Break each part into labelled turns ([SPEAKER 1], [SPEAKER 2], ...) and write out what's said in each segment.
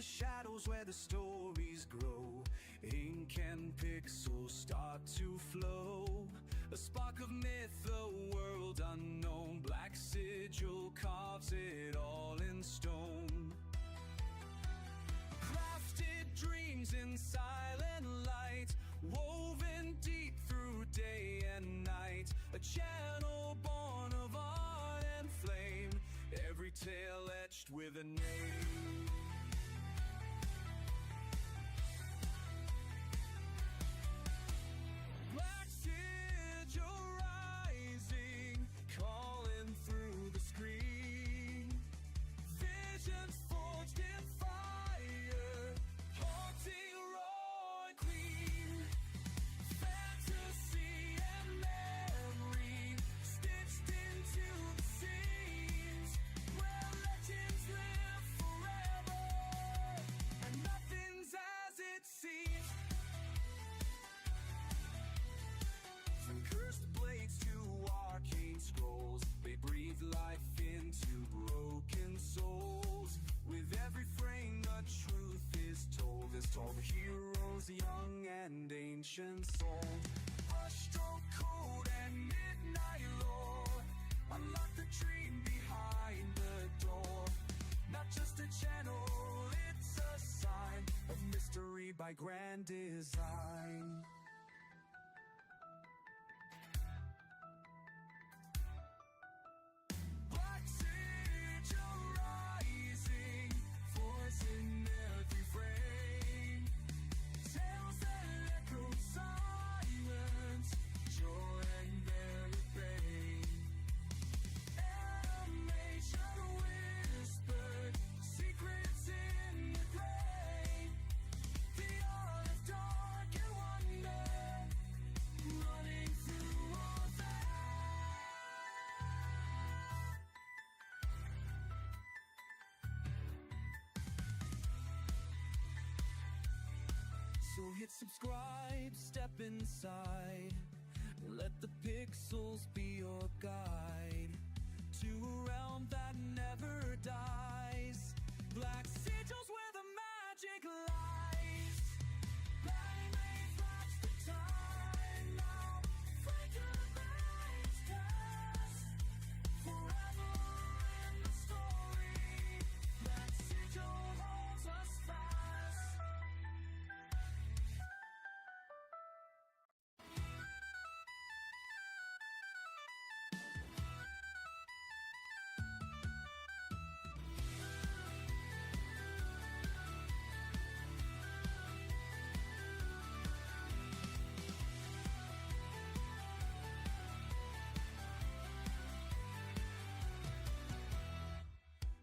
[SPEAKER 1] shadows where the stories grow, ink and pixels start to flow. A spark of myth, a world unknown. Black Sigil carves it all in stone. Crafted dreams in silent light, woven deep through day and night. A channel born of art and flame, every tale etched with a name. Black Sigil rising, calling through the screen. Visions forged in fire, haunting raw and clean. Fantasy and memory stitched into the scenes, where legends live forever and nothing's as it seems. From cursed blades to arcane scrolls, they breathe life into broken souls. With every frame the truth is told, heroes young and ancient soul. Brushstroke code and midnight lore, unlock the dream behind the door. Not just a channel, it's a sign of mystery by grand design. Black Sigil rising, voice in every frame. Tales that echo silence, joy and very pain. Animation whispered, secrets in the gray. The art of dark and wonder, running through all that. So hit subscribe, step inside, let the pixels be your guide to a realm that never dies. Black Sigils where the magic lies. Lighting rays watch the time now, breaking the night's curse. Forever in the story, Black Sigil holds us fast.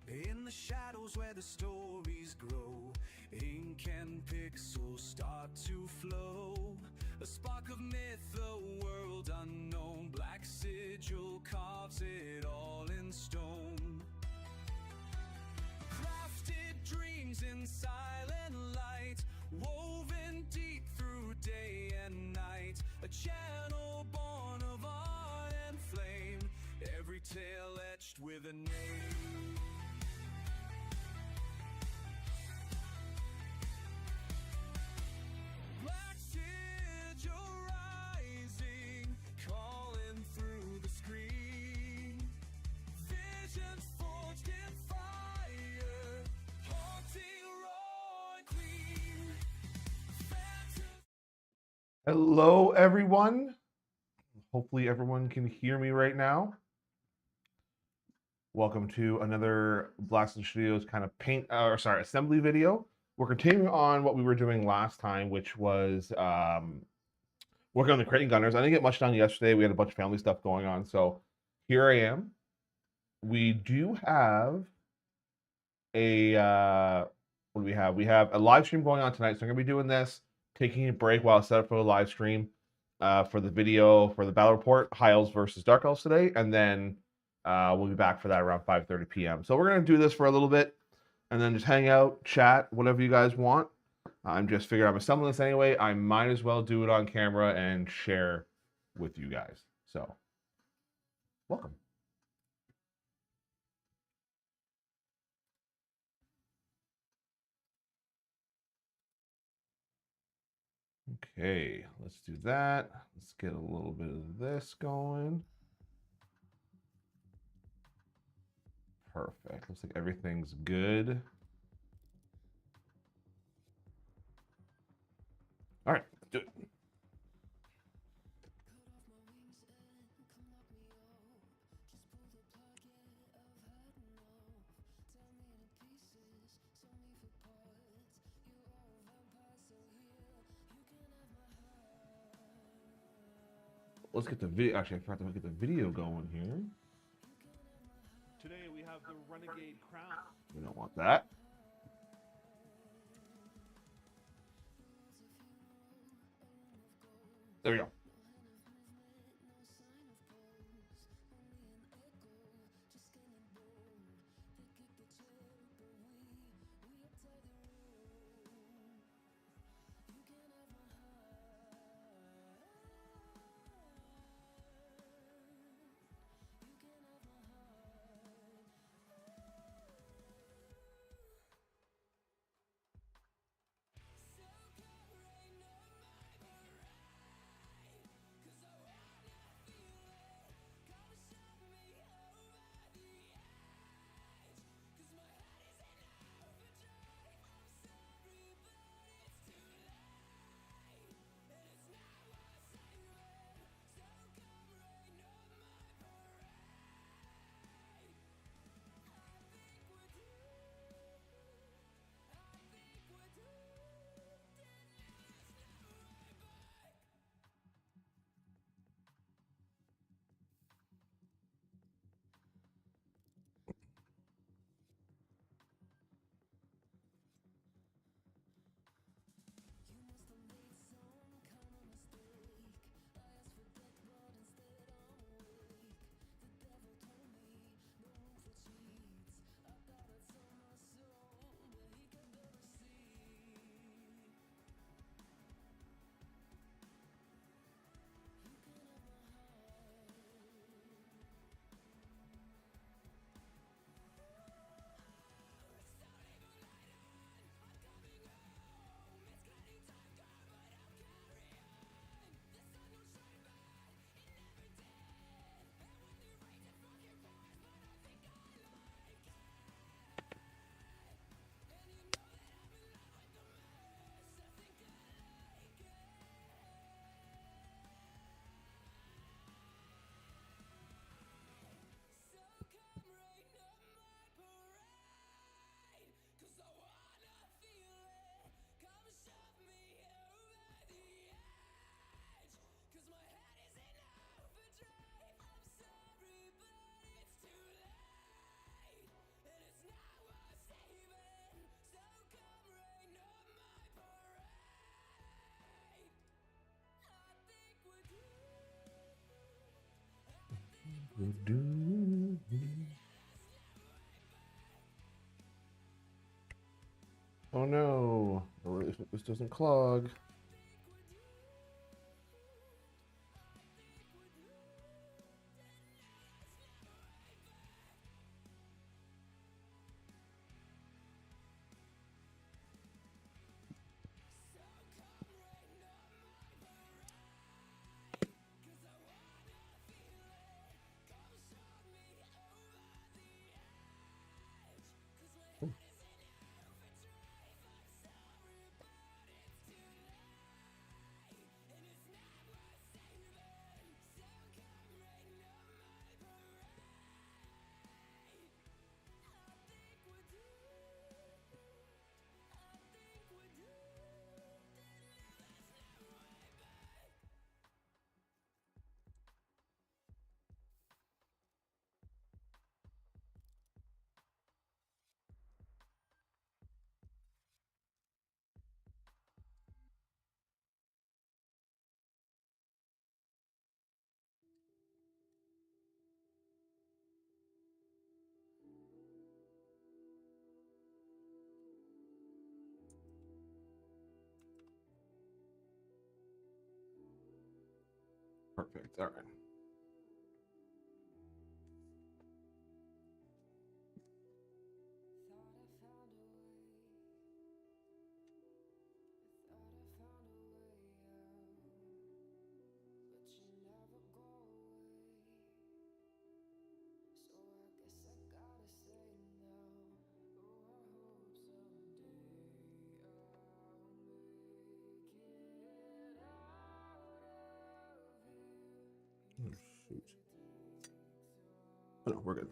[SPEAKER 1] In the shadows where the stories grow, ink and pixels start to flow. A spark of myth, a world unknown. Black Sigil carves it all in stone. Crafted dreams in silent light, woven deep through day and night. A channel born of art and flame, every tale etched with a name. Black Sigil rising, calling through the screen. Visions forged in fire, haunting raw and clean.
[SPEAKER 2] Hello, everyone. Hopefully everyone can hear me right now. Welcome to another Blackstone Studios kind of assembly video. We're continuing on what we were doing last time, which was working on the Crate and Gunners. I didn't get much done yesterday. We had a bunch of family stuff going on, so here I am. We do have a what do we have? We have a live stream going on tonight, so I'm gonna be doing this, taking a break while I set up for the live stream for the video for the battle report, High Elves versus Dark Elves today, and then we'll be back for that around 5:30 p.m. So we're gonna do this for a little bit, and then just hang out, chat, whatever you guys want. I'm just figuring I'm assembling this anyway. I might as well do it on camera and share with you guys. So, welcome. Okay, let's do that. Let's get a little bit of this going. Perfect. Looks like everything's good. All right, let's do it. Let's get the video. Actually, I forgot to get the video going here.
[SPEAKER 3] Today we have the Renegade Crown.
[SPEAKER 2] We don't want that. There we go. Oh no, this doesn't clog. Perfect. All right. Oh, no, we're good.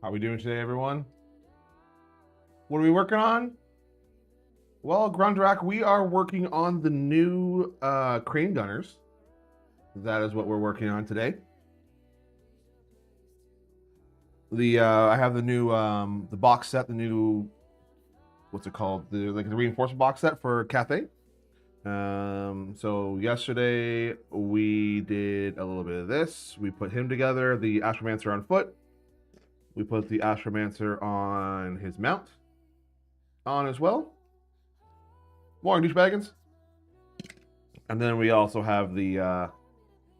[SPEAKER 2] How are we doing today, everyone? What are we working on? Well, Grundrak, we are working on the new crane gunners. That is what we're working on today. I have the new the box set, the new, what's it called? The reinforcement box set for Cathay. So yesterday we did a little bit of this. We put him together, the Astromancer on foot. We put the Astromancer on his mount on as well. Morning, douchebaggins. And then we also have the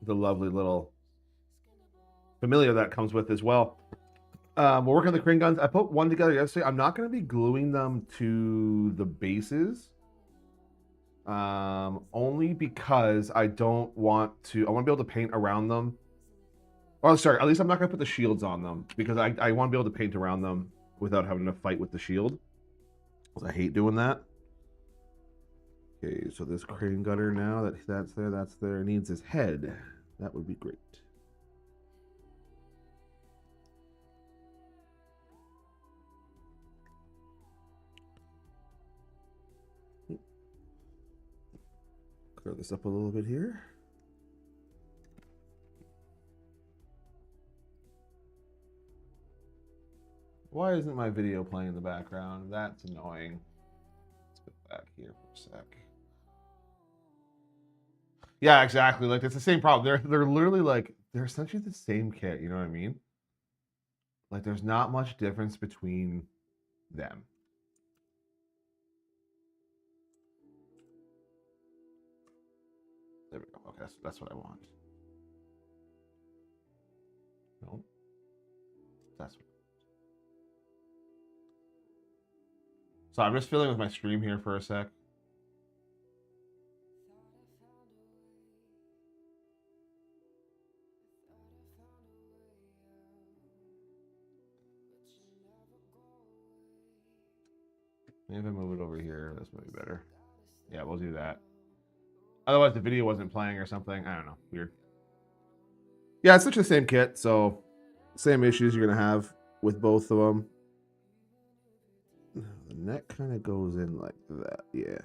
[SPEAKER 2] lovely little familiar that comes with as well. We're working on the crane guns. I put one together yesterday. I'm not going to be gluing them to the bases. Only because I don't want to. I want to be able to paint around them. Oh, sorry. At least I'm not going to put the shields on them because I want to be able to paint around them without having to fight with the shield. Because I hate doing that. Okay, so this crane gunner now that's there needs his head. That would be great. Clear this up a little bit here. Why isn't my video playing in the background? That's annoying. Let's go back here for a sec. Yeah, exactly. Like, it's the same problem. They're literally like, they're essentially the same kit, you know what I mean? Like, there's not much difference between them. There we go. Okay, that's what I want. No. That's what. So I'm just filling with my stream here for a sec. Maybe if I move it over here, that's maybe better. Yeah, we'll do that. Otherwise, the video wasn't playing or something. I don't know. Weird. Yeah, it's such the same kit, so same issues you're going to have with both of them. The neck kind of goes in like that. Yeah.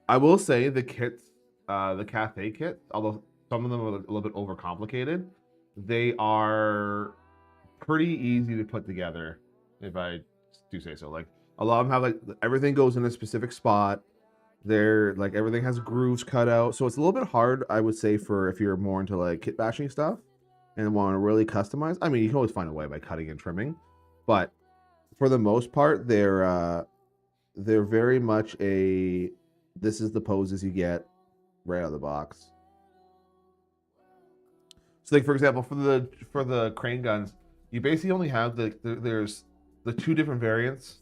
[SPEAKER 2] I will say the kits, the Cathay kit, although some of them are a little bit overcomplicated, they are pretty easy to put together, if I do say so. Like, a lot of them have, like, everything goes in a specific spot. They're like, everything has grooves cut out, so it's a little bit hard, I would say, for if you're more into like kit bashing stuff and want to really customize. I mean, you can always find a way by cutting and trimming, but for the most part, they're very much this is the poses you get right out of the box. So, like, for example, for the crane guns, you basically only have there's the two different variants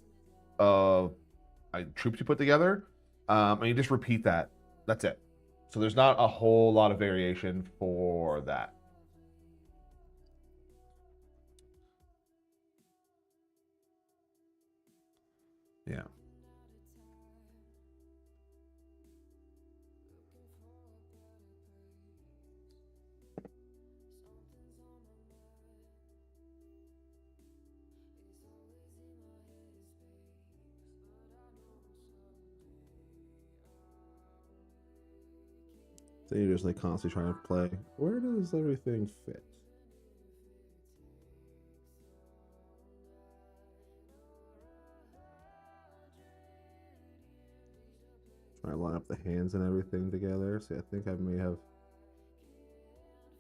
[SPEAKER 2] of troops you put together, and you just repeat that. That's it. So there's not a whole lot of variation for that. Yeah. So you're just like constantly trying to play. Where does everything fit? Trying to line up the hands and everything together. See, I think I may have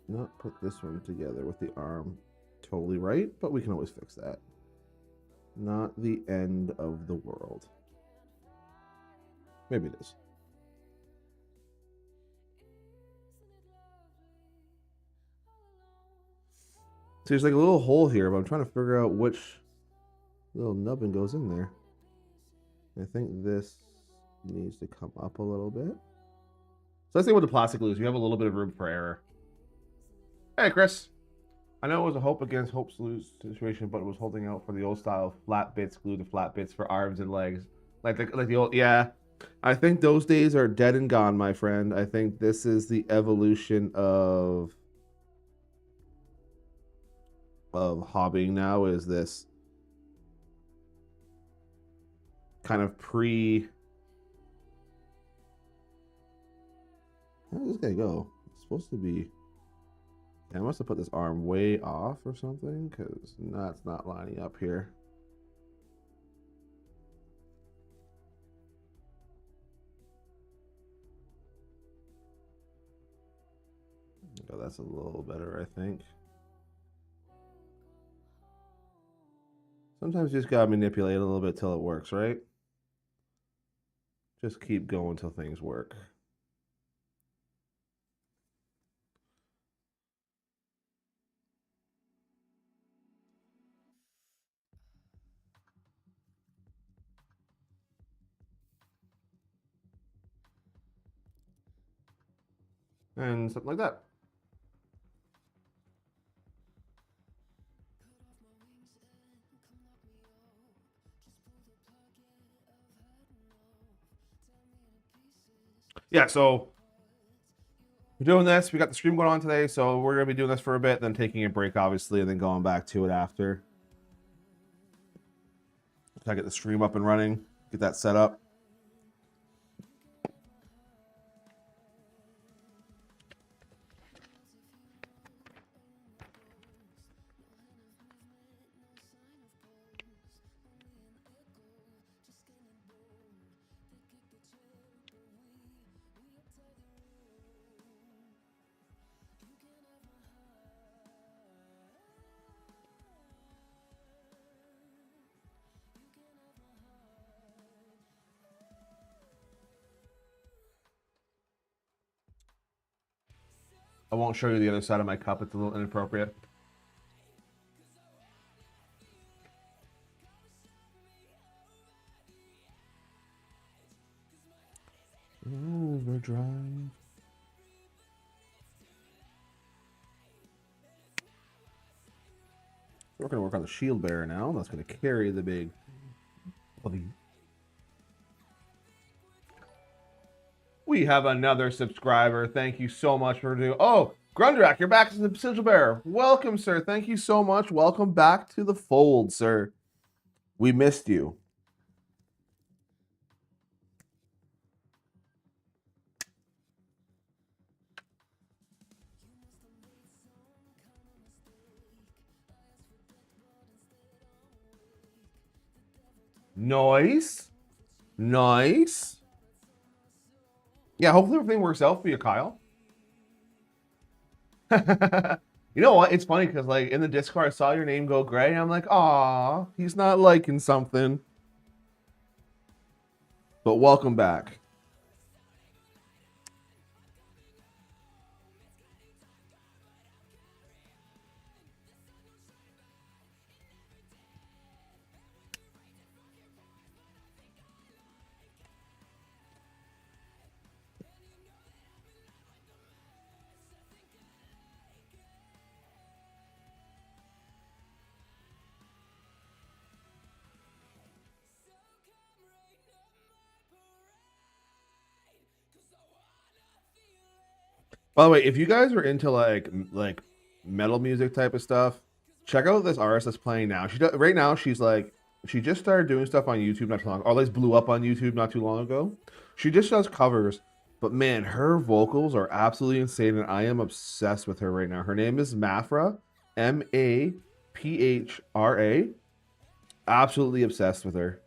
[SPEAKER 2] not put this one together with the arm totally right, but we can always fix that. Not the end of the world. Maybe it is. So there's like a little hole here, but I'm trying to figure out which little nubbin goes in there. I think this needs to come up a little bit. So let's say with the plastic glues, you have a little bit of room for error. Hey, Chris. I know it was a hope against hope's lose situation, but it was holding out for the old style flat bits, glue to flat bits for arms and legs. Like the old, yeah. I think those days are dead and gone, my friend. I think this is the evolution of hobbying now, is this kind of pre... How does this guy go? It's supposed to be... I must have put this arm way off or something, because that's not lining up here. Oh, that's a little better, I think. Sometimes you just gotta manipulate a little bit till it works, right? Just keep going till things work. And something like that. Yeah, so we're doing this. We got the stream going on today, so we're going to be doing this for a bit, then taking a break, obviously, and then going back to it after. Try to get the stream up and running, get that set up. I won't show you the other side of my cup. It's a little inappropriate. Overdrive. We're going to work on the shield bearer now. That's going to carry the big body. We have another subscriber. Thank you so much for doing. Oh, Grundrak, you're back as the sigil bearer. Welcome, sir. Thank you so much. Welcome back to the fold, sir. We missed you. Nice. Nice. Yeah, hopefully everything works out for you, Kyle. You know what? It's funny because, like, in the Discord, I saw your name go gray, and I'm like, aw, he's not liking something. But welcome back. By the way, if you guys are into like metal music type of stuff, check out this artist that's playing now. Right now she just started doing stuff on YouTube not too long ago. Or at least blew up on YouTube not too long ago. She just does covers But man, her vocals are absolutely insane, and I am obsessed with her right now. Her name is Mafra, Maphra. Absolutely obsessed with her.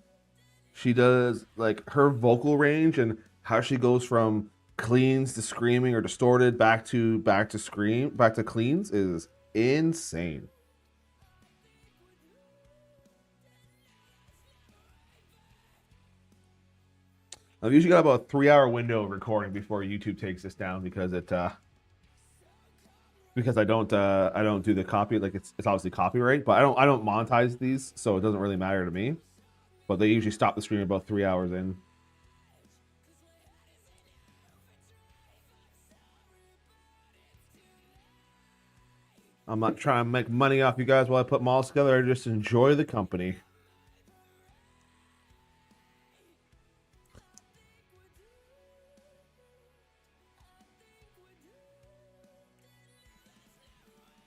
[SPEAKER 2] She does like her vocal range and how she goes from cleans to screaming or distorted back to cleans is insane. I've usually got about a 3-hour window of recording before YouTube takes this down because I don't do the copy, like it's obviously copyright, but I don't monetize these, so it doesn't really matter to me. But they usually stop the stream about 3 hours in. I'm not trying to make money off you guys while I put them all together. I just enjoy the company.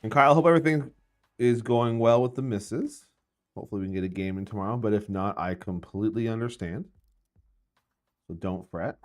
[SPEAKER 2] And Kyle, hope everything is going well with the misses. Hopefully we can get a game in tomorrow, but if not, I completely understand. So don't fret.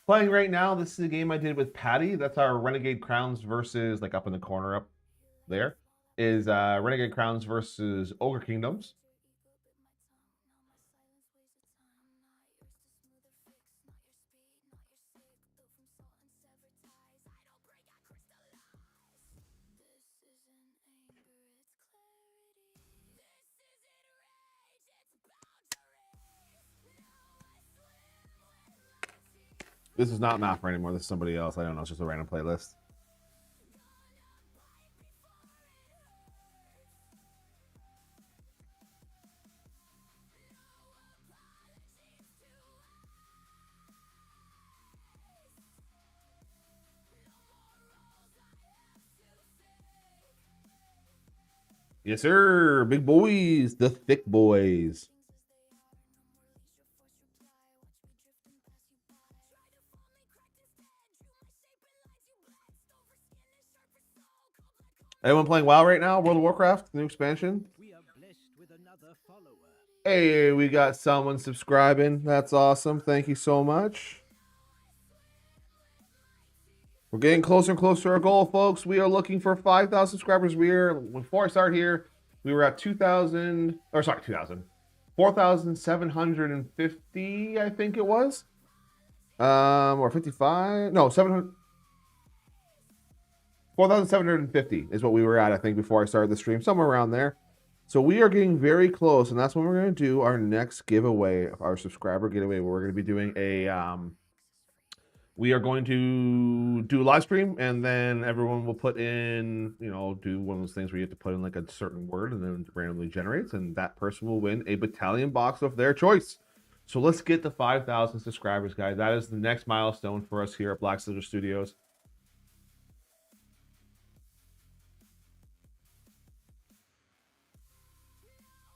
[SPEAKER 2] Playing right now, this is a game I did with Patty. That's our Renegade Crowns versus, like up in the corner up there, is Renegade Crowns versus Ogre Kingdoms. This is not Mapper anymore. This is somebody else. I don't know. It's just a random playlist. Yes, sir. Big boys. The thick boys. Anyone playing WoW right now? World of Warcraft, new expansion? Hey, we got someone subscribing. That's awesome. Thank you so much. We're getting closer and closer to our goal, folks. We are looking for 5,000 subscribers. Before I start here, we were at 4,750, I think it was. Or 55. No, 700. 4,750 is what we were at, I think, before I started the stream, somewhere around there. So we are getting very close, and that's when we're going to do our next giveaway, our subscriber giveaway, where we're going to be doing we are going to do a live stream, and then everyone will put in, do one of those things where you have to put in like a certain word, and then it randomly generates, and that person will win a battalion box of their choice. So let's get to 5,000 subscribers, guys. That is the next milestone for us here at Black Sigil Studios.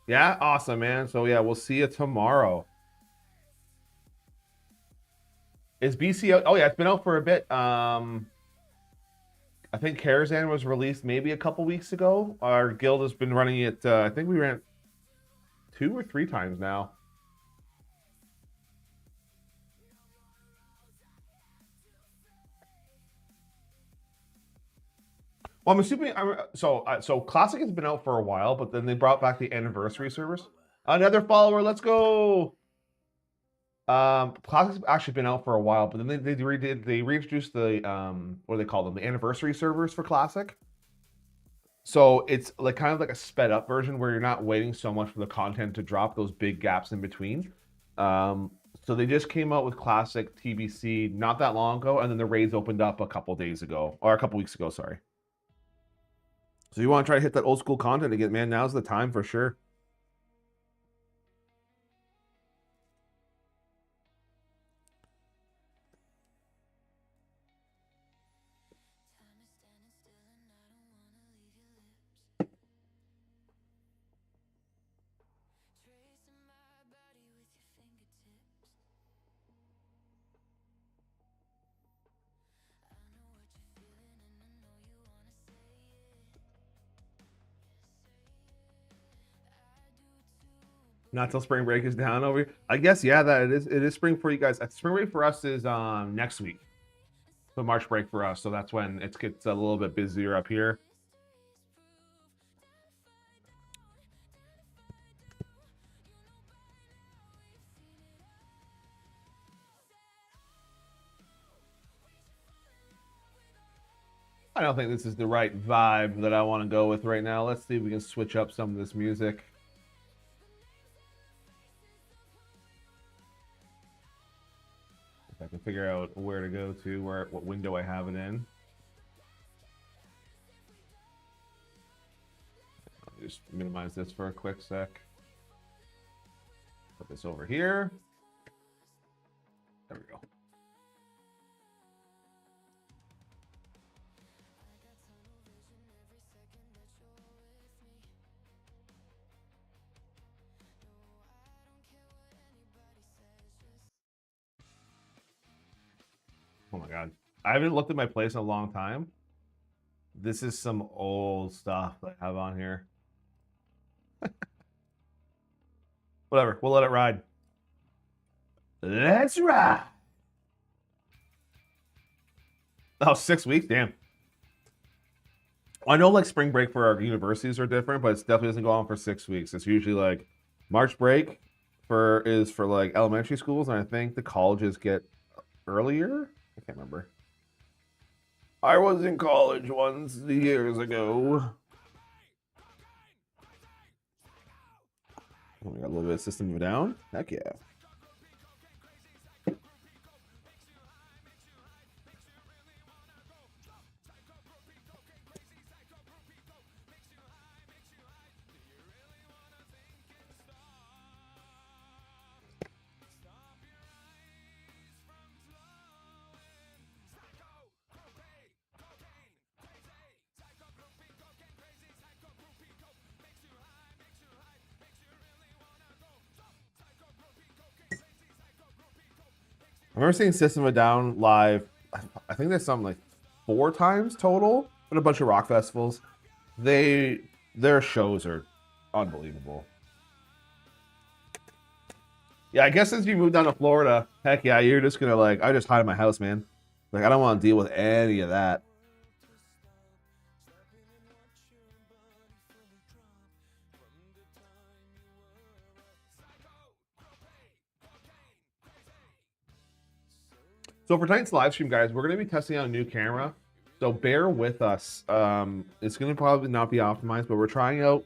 [SPEAKER 2] Yeah, awesome, man. So yeah, we'll see you tomorrow. Is BC out? Oh yeah, it's been out for a bit. I think Karazhan was released maybe a couple weeks ago. Our guild has been running it. I think we ran 2 or 3 times now. Well, I'm assuming. So Classic has been out for a while, but then they brought back the anniversary servers. Another follower. Let's go. Classic's actually been out for a while, but then they reintroduced the what do they call them? The anniversary servers for Classic. So it's like kind of like a sped up version where you're not waiting so much for the content to drop, those big gaps in between. So they just came out with Classic TBC not that long ago, and then the raids opened up a couple days ago, or a couple weeks ago, sorry. So you want to try to hit that old school content again, man, now's the time for sure. Not till spring break is down over here. I guess yeah, that it is. It is spring for you guys. Spring break for us is next week. The March break for us, so that's when it gets a little bit busier up here. I don't think this is the right vibe that I want to go with right now. Let's see if we can switch up some of this music. If I can figure out where to go to, what window I have it in. I'll just minimize this for a quick sec. Put this over here. There we go. Oh my god. I haven't looked at my place in a long time. This is some old stuff that I have on here. Whatever, we'll let it ride. Let's ride. Oh, 6 weeks? Damn. I know like spring break for our universities are different, but it definitely doesn't go on for 6 weeks. It's usually like March break is for like elementary schools, and I think the colleges get earlier. I can't remember. I was in college once years ago. Oh, we got a little bit of System of a Down. Heck yeah. I remember seeing System of a Down live. I think there's something like 4 times total at a bunch of rock festivals. Their shows are unbelievable. Yeah, I guess since you moved down to Florida, heck yeah, you're just gonna like, I just hide in my house, man. Like, I don't want to deal with any of that. So for tonight's live stream, guys, we're going to be testing out a new camera. So bear with us. It's going to probably not be optimized, but we're trying out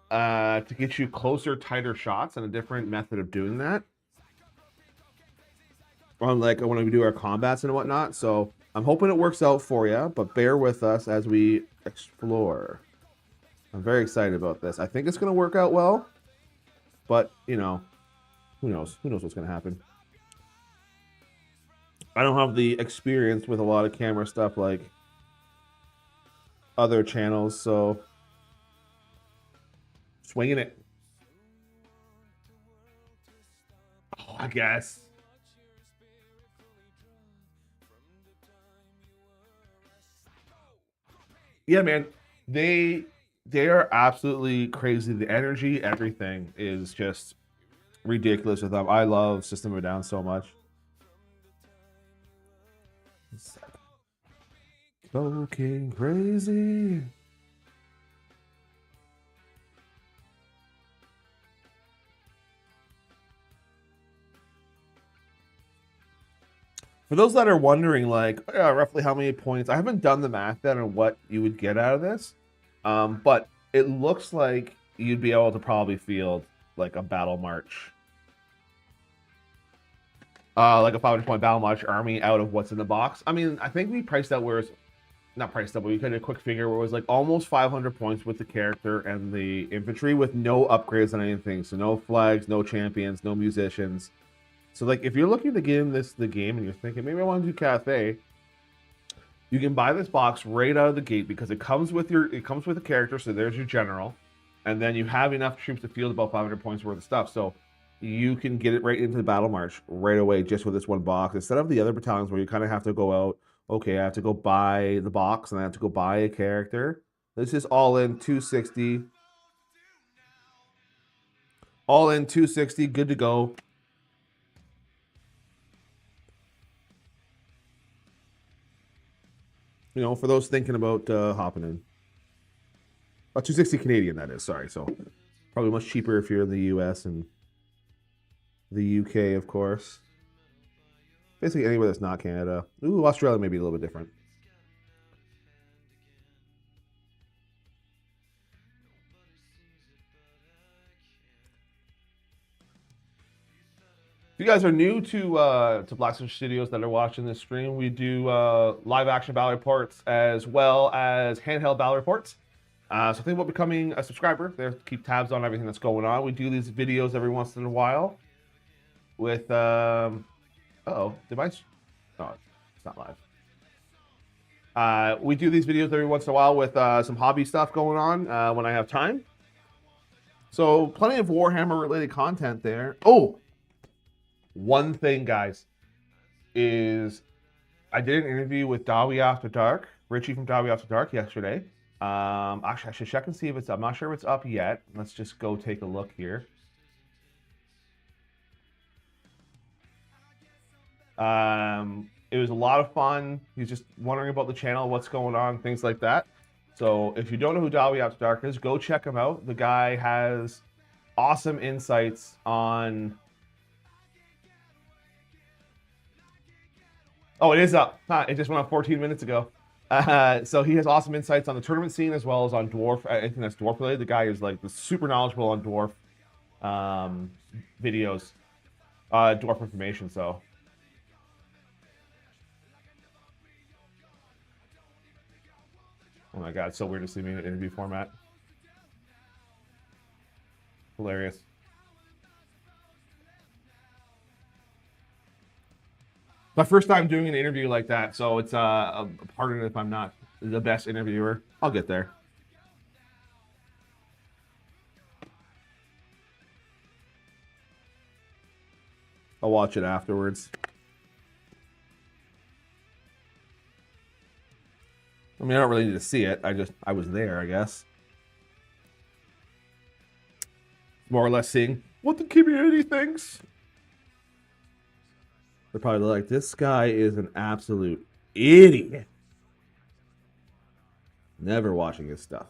[SPEAKER 2] to get you closer, tighter shots and a different method of doing that. On like when we do our combats and whatnot. So I'm hoping it works out for you, but bear with us as we explore. I'm very excited about this. I think it's going to work out well, but you know, who knows? Who knows what's going to happen? I don't have the experience with a lot of camera stuff like other channels, so swinging it. Oh, I guess. Yeah, man. They are absolutely crazy. The energy, everything is just ridiculous with them. I love System of a Down so much. Smoking crazy. For those that are wondering, like, roughly how many points, I haven't done the math yet on what you would get out of this, but it looks like you'd be able to probably field like a battle march. Like a 500-point battle march army out of what's in the box. I mean, I think we priced out where it's not priced out, but we did a quick figure where it was like almost 500 points with the character and the infantry with no upgrades on anything. So no flags, no champions, no musicians. So like if you're looking to get in the game and you're thinking maybe I want to do Cathay, you can buy this box right out of the gate because it comes with the character. So there's your general, and then you have enough troops to field about 500 points worth of stuff. So you can get it right into the battle march right away just with this one box instead of the other battalions where you kind of have to go out. Okay, I have to go buy the box and I have to go buy a character. This is all in 260. All in 260, good to go. You know, for those thinking about hopping in. 260 Canadian, that is. Sorry. So probably much cheaper if you're in the US and the UK, of course. Basically anywhere that's not Canada. Ooh, Australia may be a little bit different. If you guys are new to Blackstone Studios that are watching this stream, we do live action battle reports as well as handheld battle reports. So think about becoming a subscriber. There, keep tabs on everything that's going on. We do these videos every once in a while with uh-oh, device. Oh, it's not live. We do these videos every once in a while with some hobby stuff going on when I have time. So plenty of Warhammer related content there. Oh, one thing, guys, is I did an interview with Dawi After Dark, Richie from Dawi After Dark yesterday. Actually, I should check and see if it's up. I'm not sure if it's up yet. Let's just go take a look here. It was a lot of fun. He's just wondering about the channel, what's going on, things like that. So if you don't know who Dawi After Dark is, go check him out. The guy has awesome insights on... Oh, it is up. It just went up 14 minutes ago. So he has awesome insights on the tournament scene as well as on Dwarf. Anything that's Dwarf related. The guy is like super knowledgeable on Dwarf videos, Dwarf information. So oh my god, it's so weird to see me in an interview format. Hilarious. My first time doing an interview like that, so it's pardon if I'm not the best interviewer. I'll get there. I'll watch it afterwards. I mean, I don't really need to see it. I was there, I guess. More or less seeing what the community thinks. They're probably like, this guy is an absolute idiot. Never watching his stuff.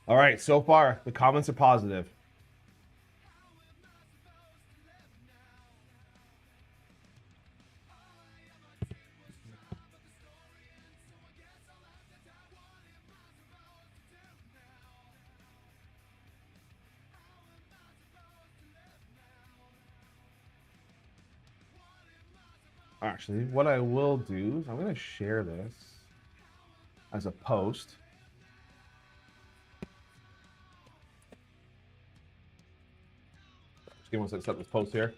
[SPEAKER 2] All right, so far, the comments are positive. Actually, what I will do is I'm going to share this as a post. Just give me one second to set this post here.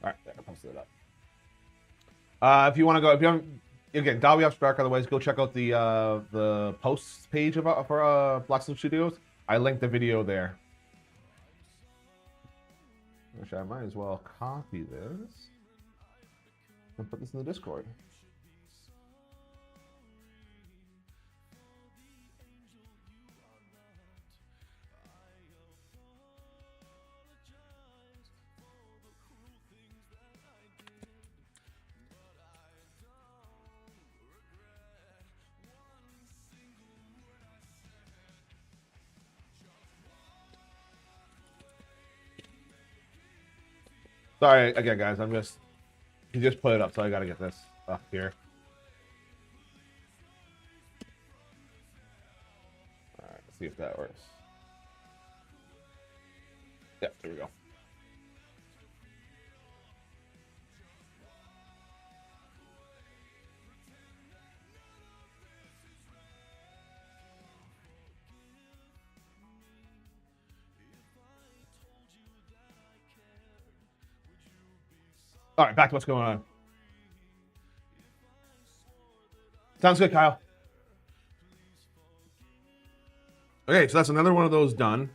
[SPEAKER 2] All right, there, I posted it up. If you want to go, if you haven't again, Dawi After Dark. Otherwise, go check out the posts page of for Blackstone Studios. I linked the video there. Which I might as well copy this and put this in the Discord. Sorry again, guys. You just put it up, so I gotta get this up here. All right, let's see if that works. Yeah, there we go. All right, back to what's going on. Sounds good, Kyle. Okay, so that's another one of those done.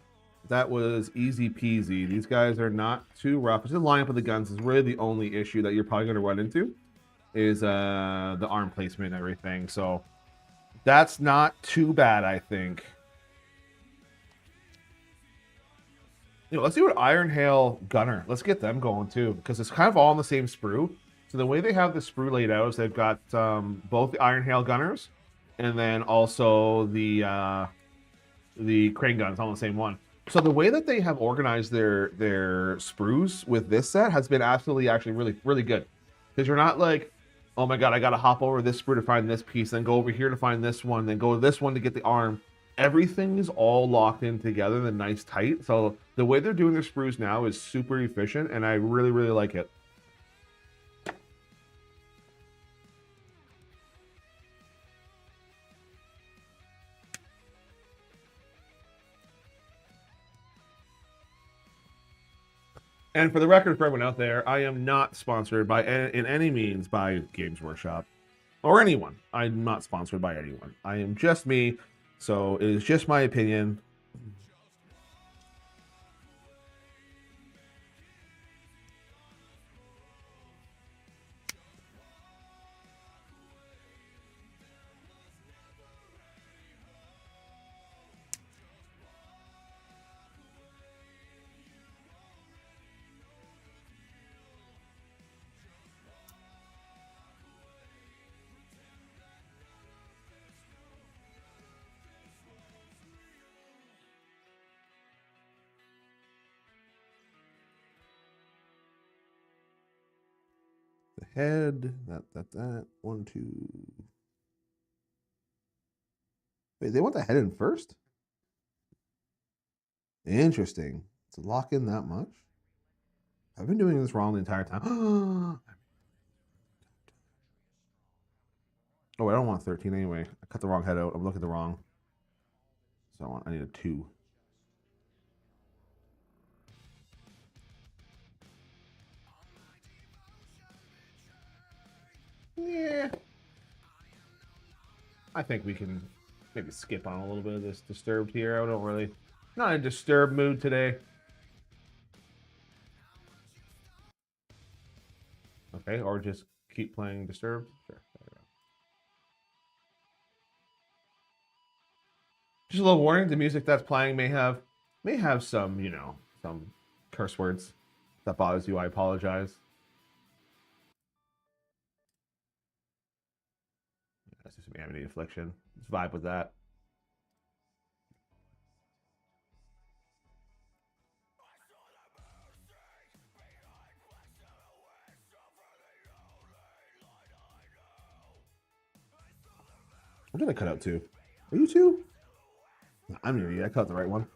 [SPEAKER 2] That was easy peasy. These guys are not too rough. Just the lineup of the guns is really the only issue that you're probably going to run into is the arm placement and everything. So that's not too bad, I think. You know, let's see what Iron Hail Gunner. Let's get them going too, because it's kind of all on the same sprue. So the way they have the sprue laid out is they've got both the Iron Hail Gunners and then also the crane guns on the same one. So the way that they have organized their sprues with this set has been absolutely actually really good, because you're not like, oh my god, I gotta hop over this sprue to find this piece, then go over here to find this one, then go to this one to get the arm. Everything is all locked in together and nice tight. So the way they're doing their sprues now is super efficient, and I really like it. And for the record, for everyone out there, I am not sponsored by in any means by Games Workshop or anyone. I'm not sponsored by anyone. I am just me, so it is just my opinion. The head, that. 1, 2. Wait, they want the head in first? Interesting. To lock in that much? I've been doing this wrong the entire time. Oh, I don't want 13 anyway. I cut the wrong head out. I'm looking at the wrong. So I need a 2. Yeah. I think we can maybe skip on a little bit of this disturbed here. I don't really, not in a disturbed mood today. Okay, or just keep playing disturbed. Sure. There we go. Just a little warning: the music that's playing may have some, you know, some curse words. If that bothers you, I apologize. That's just some Amity Affliction. Let's vibe with that. What did I cut out to? Are you two? No, I'm an idiot. I cut the right one.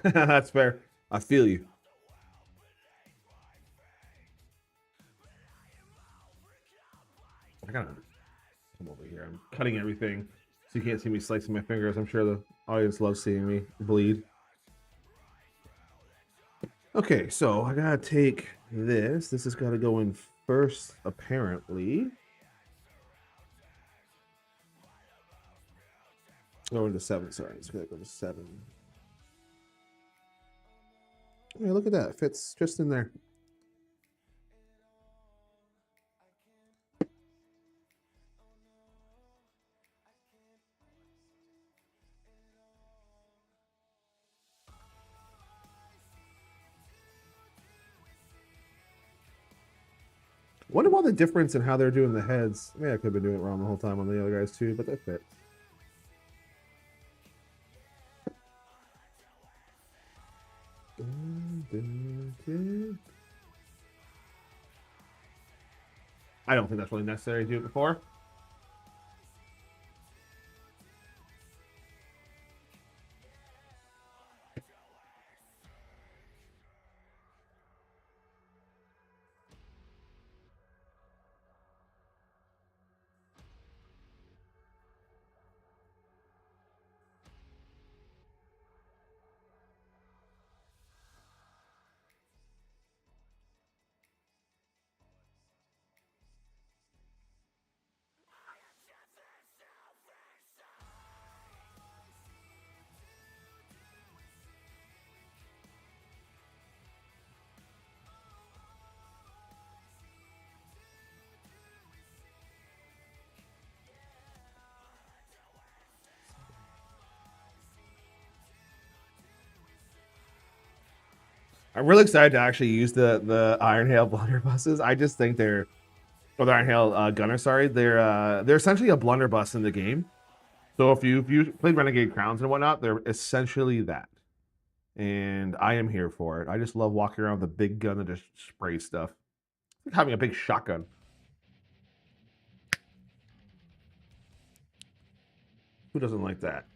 [SPEAKER 2] That's fair. I feel you. I gotta come over here. I'm cutting everything so you can't see me slicing my fingers. I'm sure the audience loves seeing me bleed. Okay, so I gotta take this. This has got to go in first, apparently. Go into 7. Sorry, it's gonna go to 7. Yeah, look at that. It fits just in there. Wonder what the difference in how they're doing the heads. Maybe I could have been doing it wrong the whole time on the other guys too, but they fit. I don't think that's really necessary to do it before. I'm really excited to actually use the Iron Hail blunderbusses. I just think they're, or the Iron Hail gunner. Sorry, they're essentially a blunderbuss in the game. So if you played Renegade Crowns and whatnot, they're essentially that. And I am here for it. I just love walking around with a big gun that just sprays stuff. It's like having a big shotgun. Who doesn't like that?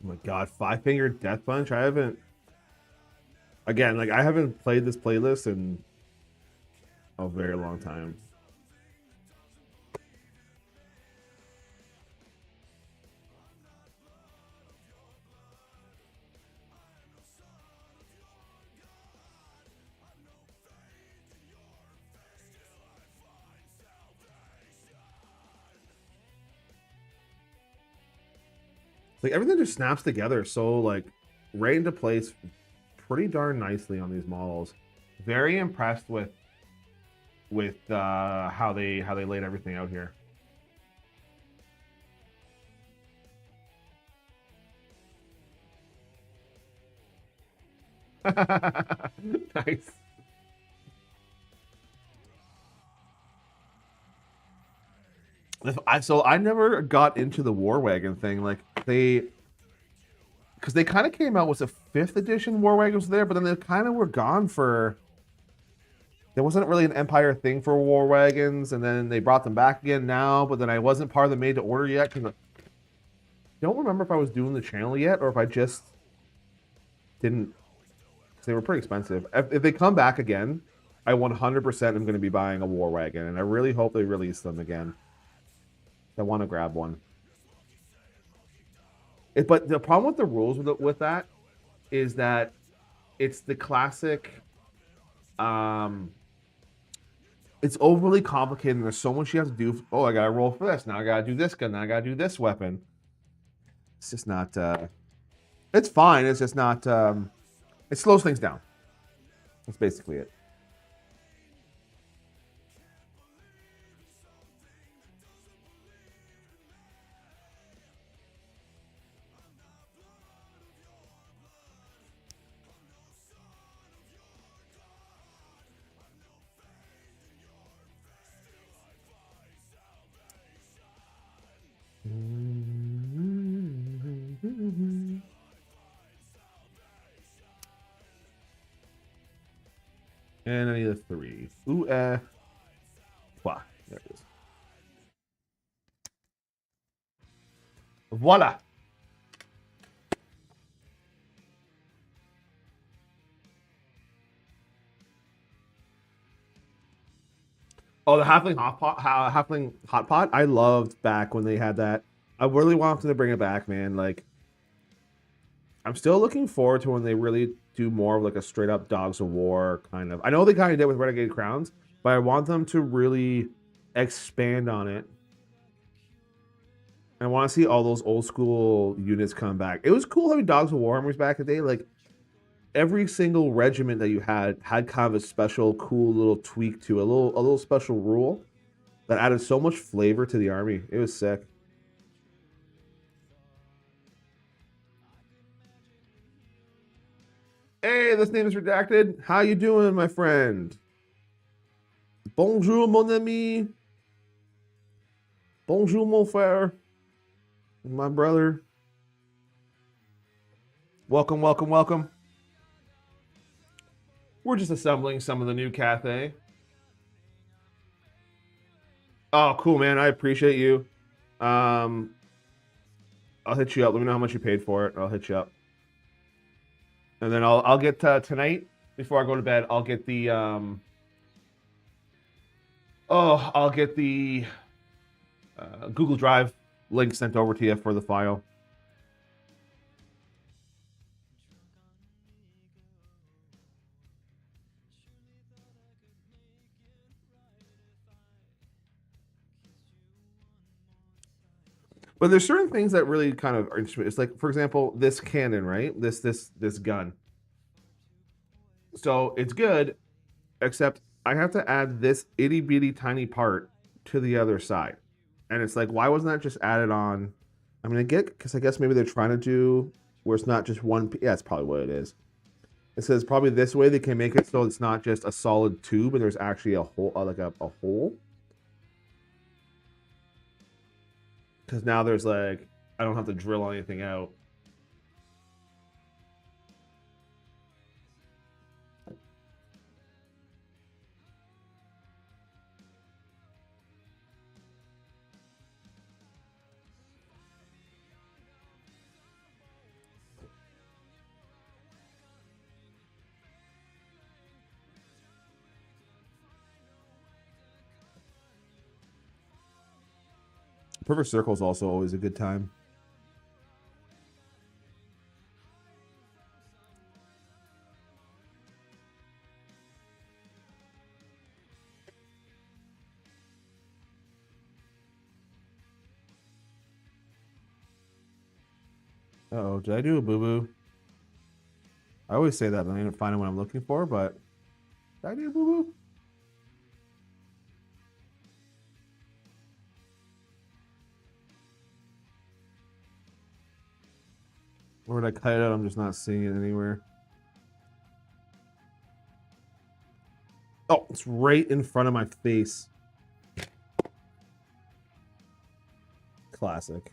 [SPEAKER 2] Oh my god, 5-finger death punch. I haven't, again, like I haven't played this playlist in a very long time. Like everything just snaps together so like right into place pretty darn nicely on these models. Very impressed with how they laid everything out here. Nice. So I never got into the War Wagon thing. Like because they kind of came out with a 5th edition War Wagons there, but then they kind of were gone for. There wasn't really an Empire thing for War Wagons, and then they brought them back again now. But then I wasn't part of the made to order yet because I don't remember if I was doing the channel yet or if I just didn't. Because they were pretty expensive. If they come back again, I 100% am going to be buying a War Wagon, and I really hope they release them again. I want to grab one. But the problem with the rules with that is that it's the classic. It's overly complicated. And there's so much you have to do. Oh, I gotta roll for this. Now I gotta do this gun. Now I gotta do this weapon. It's just not. It's fine. It's just not. It slows things down. That's basically it. And I need a 3. Ooh, Wow, there it is. Voila. Oh, the halfling hot pot. I loved back when they had that. I really want them to bring it back, man. Like, I'm still looking forward to when they really do more of like a straight up Dogs of War kind of. I know they kind of did with Renegade Crowns, but I want them to really expand on it. I want to see all those old school units come back. It was cool having Dogs of Warhammers back in the day. Like, every single regiment that you had kind of a special, cool little tweak to a little special rule that added so much flavor to the army. It was sick. Hey, this name is redacted. How you doing, my friend? Bonjour, mon ami. Bonjour, mon frère. My brother. Welcome, welcome, welcome. We're just assembling some of the new Cathay. Oh, cool, man. I appreciate you. I'll hit you up. Let me know how much you paid for it. I'll hit you up. And then I'll get tonight before I go to bed. I'll get the I'll get the Google Drive link sent over to you for the file. But there's certain things that really kind of are interesting. It's like, for example, this cannon, right? This gun. So it's good, except I have to add this itty bitty tiny part to the other side. And it's like, why wasn't that just added on? I mean, because I guess maybe they're trying to do where it's not just one. Yeah, that's probably what it is. It says probably this way they can make it so it's not just a solid tube, and there's actually a hole, like a hole. Because now there's like, I don't have to drill anything out. Perfect Circle is also always a good time. Uh-oh, did I do a boo-boo? I always say that, but I didn't find what I'm looking for, but did I do a boo-boo? Or did I cut it out? I'm just not seeing it anywhere. Oh, it's right in front of my face. Classic.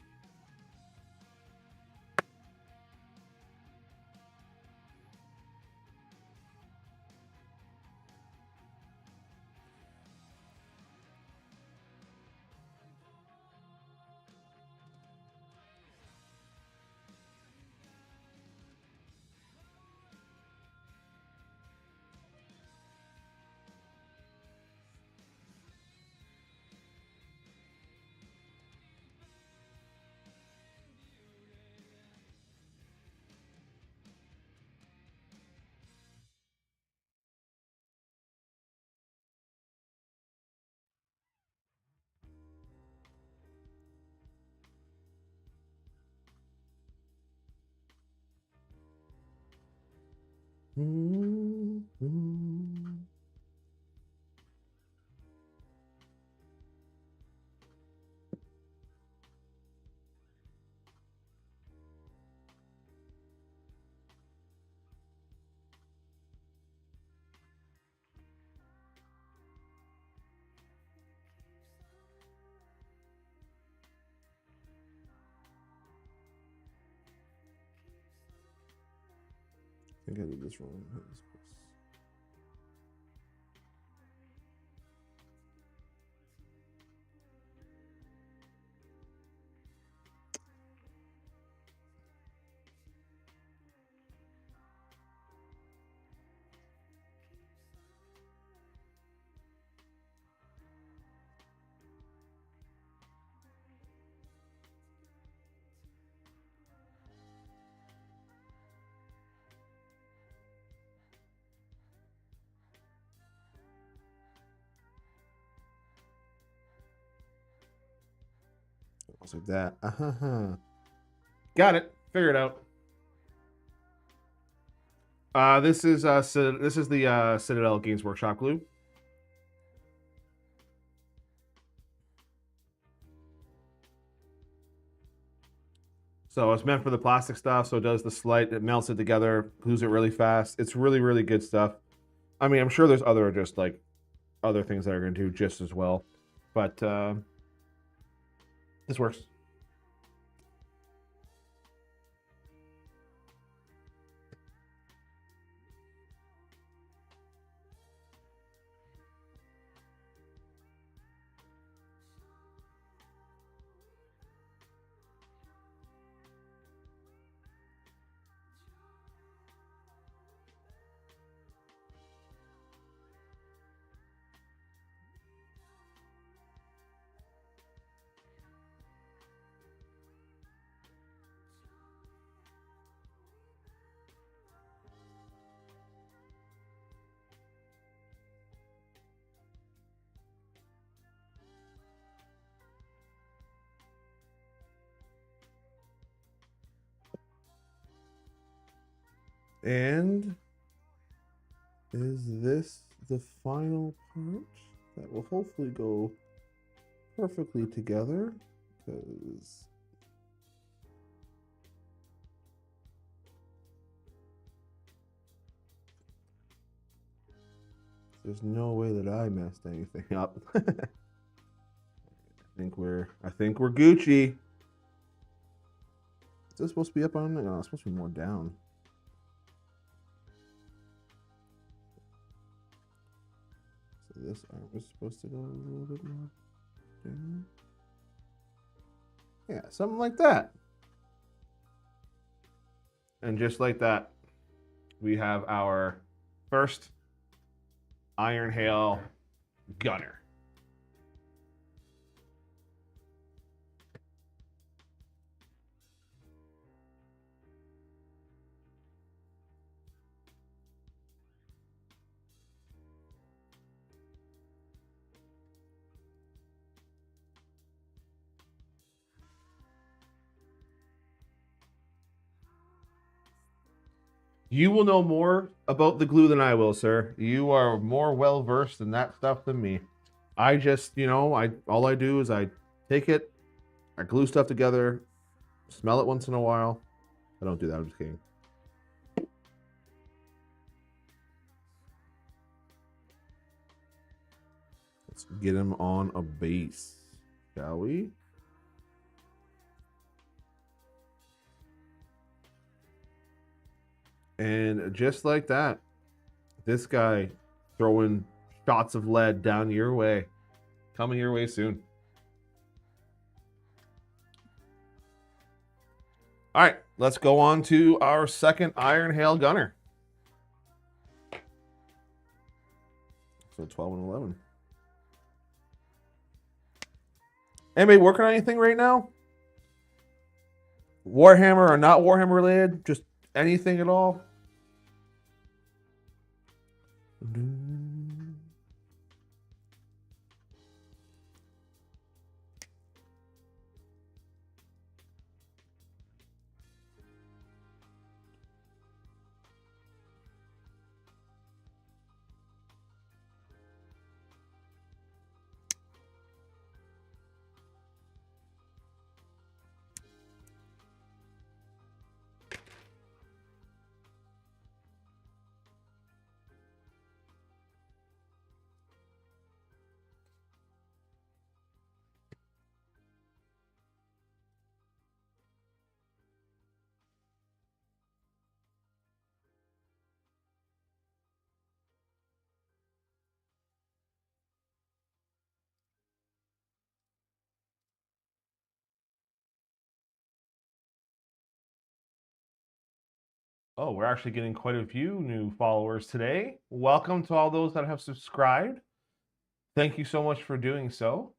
[SPEAKER 2] think I did this wrong. It's like that. Got it. Figure it out. This is the Citadel Games Workshop glue. So it's meant for the plastic stuff. So it does the slide, it melts it together, glues it really fast. It's really, really good stuff. I mean, I'm sure there's other things that are going to do just as well, but this works. And is this the final part that will hopefully go perfectly together? Because there's no way that I messed anything up. I think we're Gucci. Is this supposed to be up on? No, it's supposed to be more down. This arm was supposed to go a little bit more down. Yeah, something like that. And just like that, we have our first Iron Hail gunner. You will know more about the glue than I will, sir. You are more well-versed in that stuff than me. I just, all I do is I take it, I glue stuff together, smell it once in a while. I don't do that, I'm just kidding. Let's get him on a base, shall we? And just like that, this guy throwing shots of lead down your way. Coming your way soon. All right, let's go on to our second Iron Hail gunner. So 12 and 11. Anybody working on anything right now? Warhammer or not Warhammer related? Just anything at all? Oh, we're actually getting quite a few new followers today. Welcome to all those that have subscribed. Thank you so much for doing so.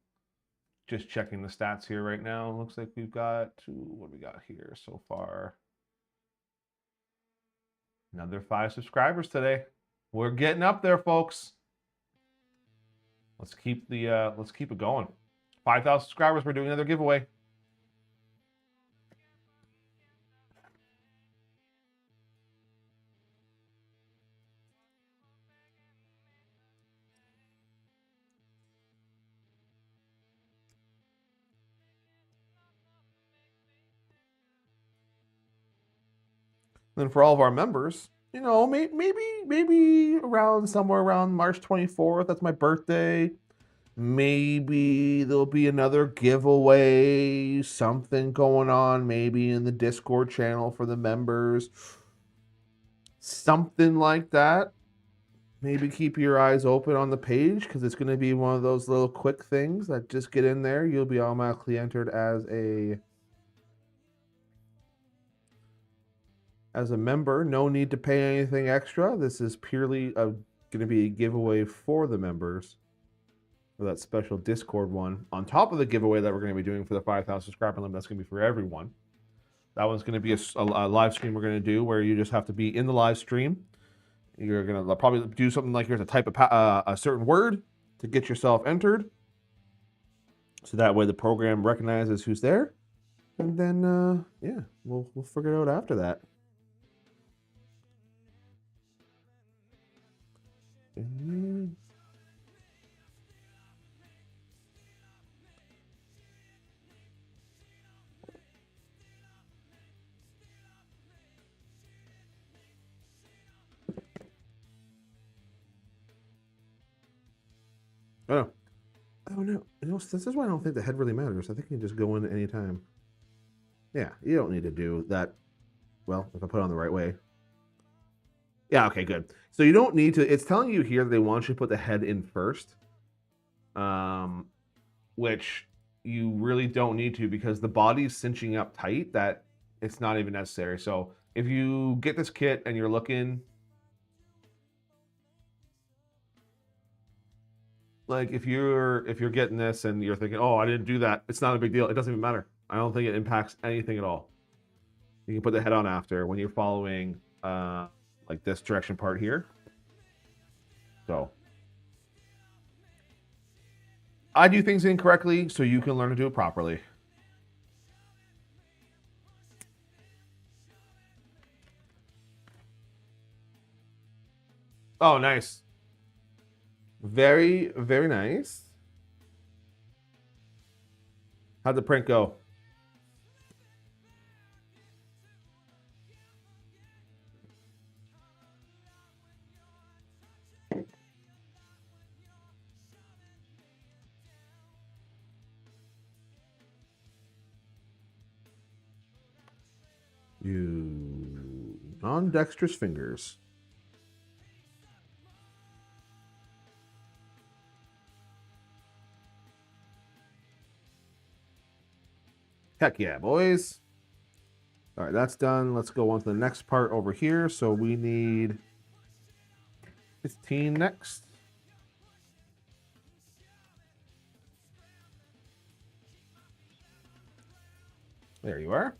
[SPEAKER 2] Just checking the stats here right now. Looks like we've got, what do we got here so far? Another 5 subscribers today. We're getting up there, folks. Let's keep it going. 5,000 subscribers, we're doing another giveaway. Then for all of our members, you know, maybe around somewhere around March 24th, that's my birthday. Maybe there'll be another giveaway, something going on, maybe in the Discord channel for the members. Something like that. Maybe keep your eyes open on the page because it's going to be one of those little quick things that just get in there. You'll be automatically entered as a member. No need to pay anything extra. This is purely going to be a giveaway for the members. For that special Discord one. On top of the giveaway that we're going to be doing for the 5,000 subscriber limit, that's going to be for everyone. That one's going to be a live stream we're going to do where you just have to be in the live stream. You're going to probably do something like you're to type a certain word to get yourself entered. So that way the program recognizes who's there. And then, yeah, we'll figure it out after that. Oh no. You know, this is why I don't think the head really matters. I think you can just go in at any time. Yeah, you don't need to do that. Well, if I put it on the right way. Yeah, okay, good. So you don't need to. It's telling you here that they want you to put the head in first, which you really don't need to because the body's cinching up tight that it's not even necessary. So if you get this kit and you're looking, like if you're getting this and you're thinking, oh, I didn't do that, it's not a big deal. It doesn't even matter. I don't think it impacts anything at all. You can put the head on after when you're following like this direction part here. So I do things incorrectly so you can learn to do it properly. Oh, nice. Very, very nice. How'd the print go? You non-dexterous fingers. Heck yeah, boys. All right, that's done. Let's go on to the next part over here. So we need 15 next. There you are.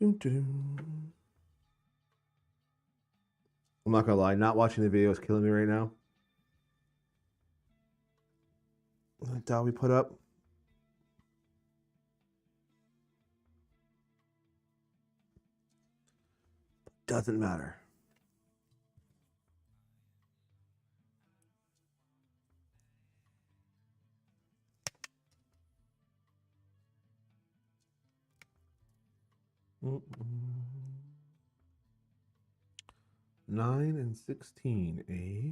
[SPEAKER 2] I'm not gonna lie, not watching the video is killing me right now. That we put up. doesn't matter. Mm-mm. 9 and 16, eh?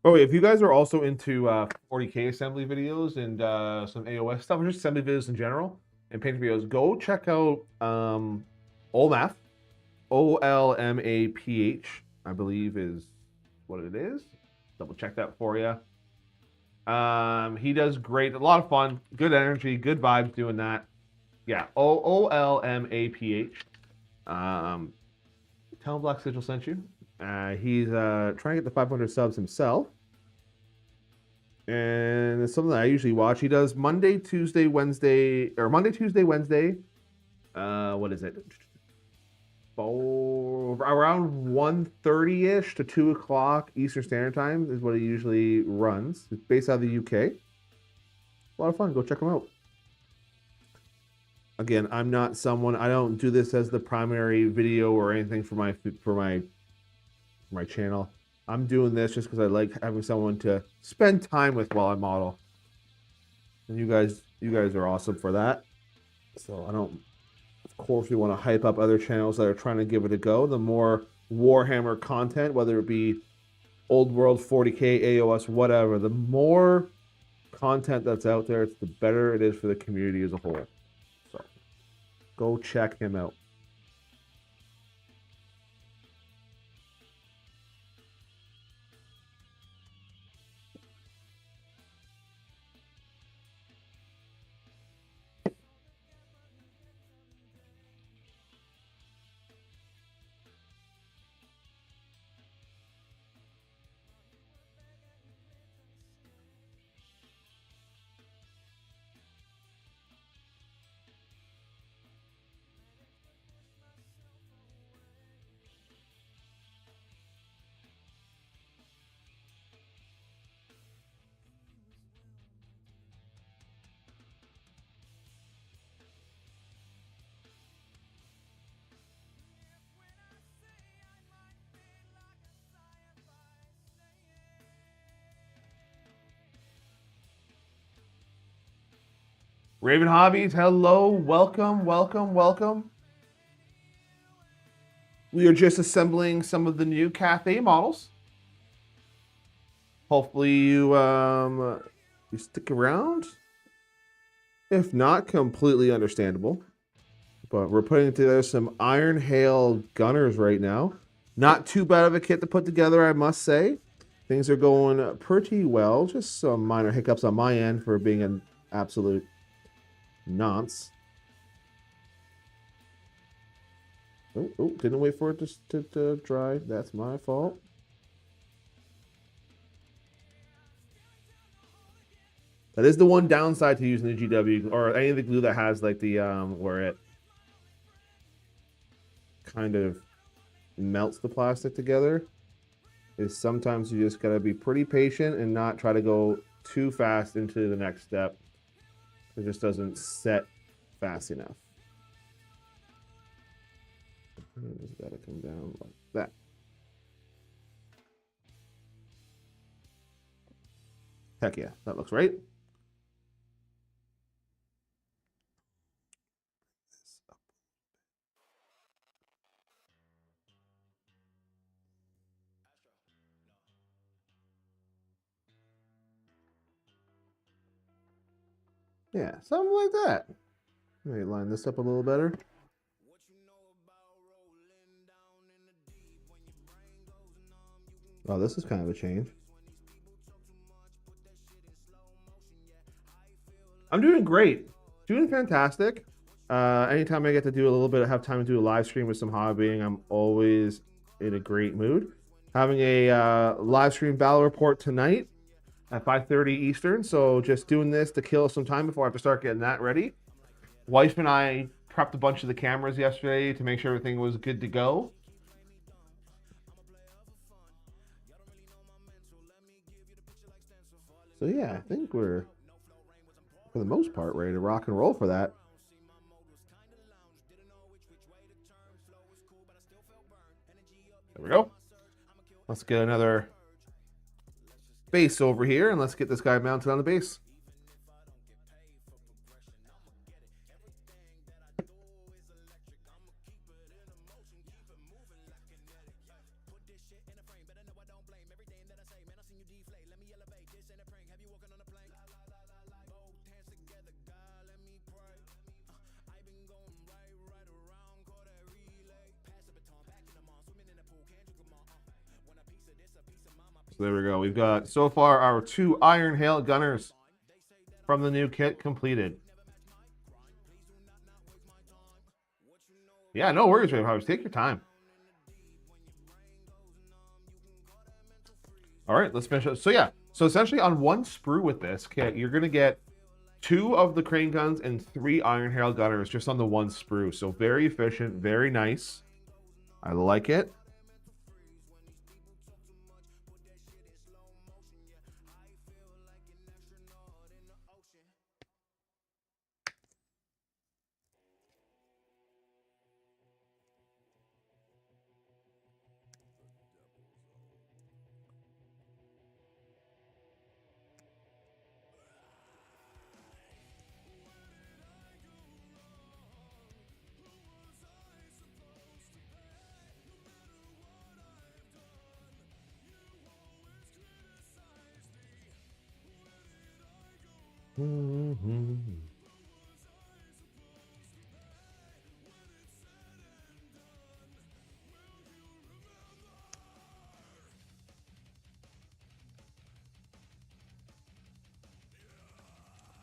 [SPEAKER 2] Oh, if you guys are also into 40K assembly videos and some AOS stuff, or just assembly videos in general, and painting videos, go check out Olmath, Olmaphh, I believe is what it is. Double check that for you. He does great, a lot of fun, good energy, good vibes doing that. Yeah, Olmaphh. Tell him Black Sigil sent you. He's trying to get the 500 subs himself. And it's something that I usually watch. He does Monday, Tuesday, Wednesday. What is it? Around 1:30-ish to 2 o'clock Eastern Standard Time is what he usually runs. It's based out of the UK. A lot of fun. Go check him out. Again, I'm not someone. I don't do this as the primary video or anything for my channel. I'm doing this just because I like having someone to spend time with while I model. And you guys are awesome for that. So I don't. Of course, we want to hype up other channels that are trying to give it a go. The more Warhammer content, whether it be Old World, 40K, AOS, whatever, the more content that's out there, the better it is for the community as a whole. So go check him out. Raven Hobbies, hello, welcome, welcome, welcome. We are just assembling some of the new Cathay models. Hopefully you stick around. If not, completely understandable. But we're putting together some Iron Hail Gunners right now. Not too bad of a kit to put together, I must say. Things are going pretty well. Just some minor hiccups on my end for being an absolute nonce. Oh, didn't wait for it to dry. That's my fault. That is the one downside to using the GW or any of the glue that has like the where it kind of melts the plastic together, is sometimes you just gotta be pretty patient and not try to go too fast into the next step. It just doesn't set fast enough. It's gotta come down like that. Heck yeah, that looks right. Yeah, something like that. Let me line this up a little better. Oh, this is kind of a change. I'm doing great. Doing fantastic. Anytime I get to do a little bit, have time to do a live stream with some hobbying, I'm always in a great mood. Having a live stream battle report tonight at 5:30 Eastern. So just doing this to kill some time before I have to start getting that ready. Wife and I prepped a bunch of the cameras yesterday to make sure everything was good to go. So yeah, I think we're, for the most part, ready to rock and roll for that. There we go. Let's get another base over here, and let's get this guy mounted on the base. So there we go. We've got, so far, our 2 Iron Hail Gunners from the new kit completed. Yeah, no worries, Ray Powers. Take your time. All right, let's finish up. So yeah, so essentially on one sprue with this kit, you're going to get 2 of the crane guns and 3 Iron Hail Gunners just on the one sprue. So very efficient, very nice. I like it.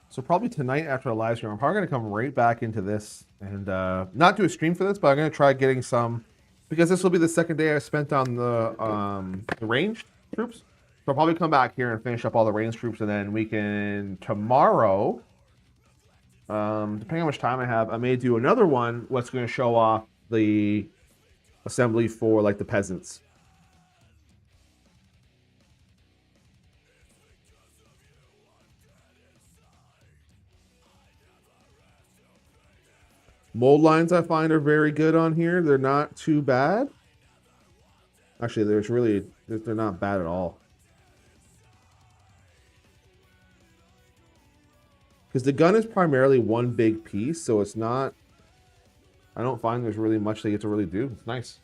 [SPEAKER 2] So probably tonight after the live stream, I'm probably going to come right back into this and not do a stream for this, but I'm going to try getting some, because this will be the second day I spent on the ranged troops. So I'll probably come back here and finish up all the ranged troops, and then we can, tomorrow, depending on how much time I have, I may do another one what's going to show off the assembly for like the peasants. Mold lines I find are very good on here. They're not too bad. Actually, they're not bad at all. Because the gun is primarily one big piece, so it's not, I don't find there's really much they get to really do. It's nice.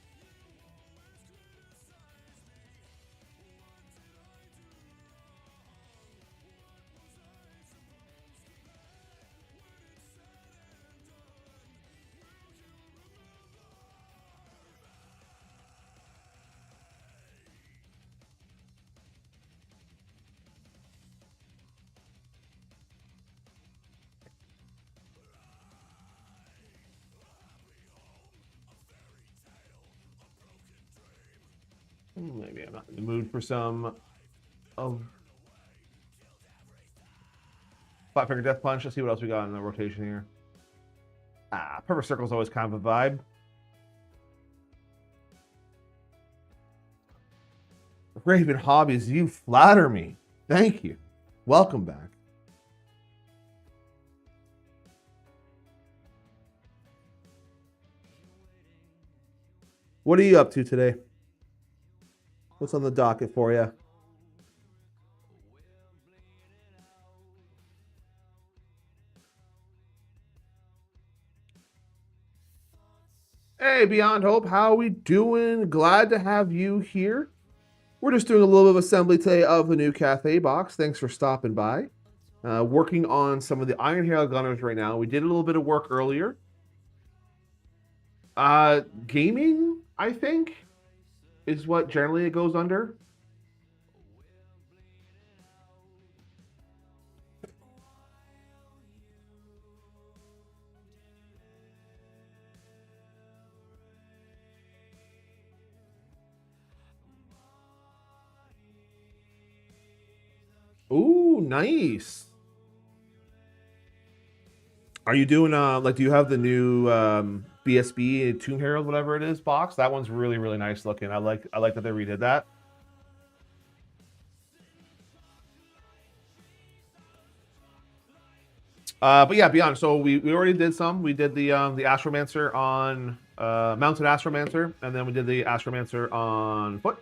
[SPEAKER 2] Maybe I'm not in the mood for some of Flat-Finger Death Punch. Let's see what else we got in the rotation here. Perfect Circle is always kind of a vibe. Raven Hobbies, you flatter me. Thank you. Welcome back. What are you up to today? What's on the docket for you? Hey, Beyond Hope, how are we doing? Glad to have you here. We're just doing a little bit of assembly today of the new Cathay box. Thanks for stopping by. Working on some of the Iron Hail Gunners right now. We did a little bit of work earlier. Gaming, I think, is what generally it goes under. Ooh, nice. Are you doing like, do you have the new BSB Tomb Herald, whatever it is, box? That one's really, really nice looking. I like that they redid that. But yeah, beyond. So we already did some. We did the Astromancer on mounted Astromancer, and then we did the Astromancer on foot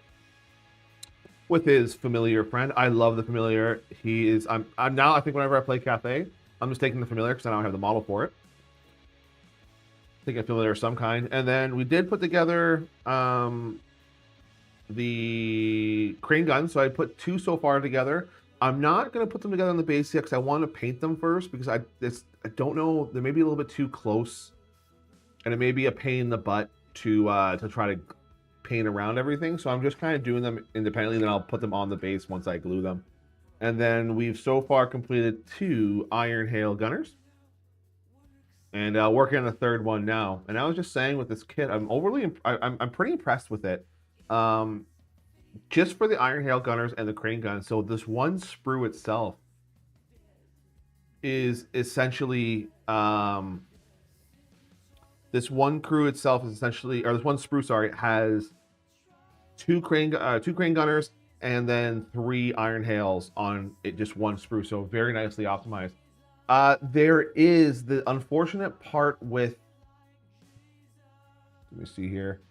[SPEAKER 2] with his familiar friend. I love the familiar. He is. I'm now. I think whenever I play Cathay, I'm just taking the familiar because I don't have the model for it. Take a familiar of some kind, and then we did put together the crane gun. So I put 2 so far together. I'm not going to put them together on the base yet because I want to paint them first because I don't know, they may be a little bit too close, and it may be a pain in the butt to try to paint around everything. So I'm just kind of doing them independently, then I'll put them on the base once I glue them. And then we've so far completed 2 Iron Hail Gunners, and working on the 3rd one now. And I was just saying with this kit, I'm pretty impressed with it. Just for the Iron Hail Gunners and the crane gun. So this one sprue itself is essentially this one crew itself is essentially, or this one sprue, sorry, has 2 crane gunners and then 3 Iron Hails on it, just one sprue. So very nicely optimized. There is the unfortunate part with, let me see here.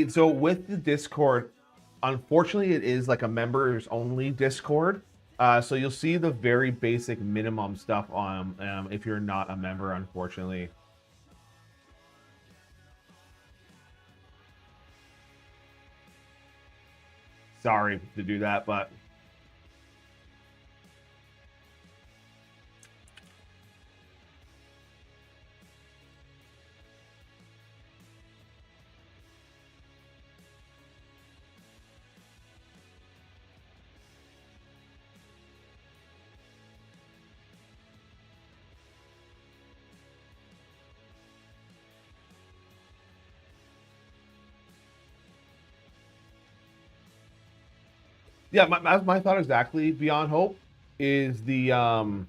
[SPEAKER 2] So with the Discord, unfortunately, it is like a members only Discord. So you'll see the very basic minimum stuff on if you're not a member, unfortunately. Sorry to do that, but yeah, my thought exactly beyond hope is the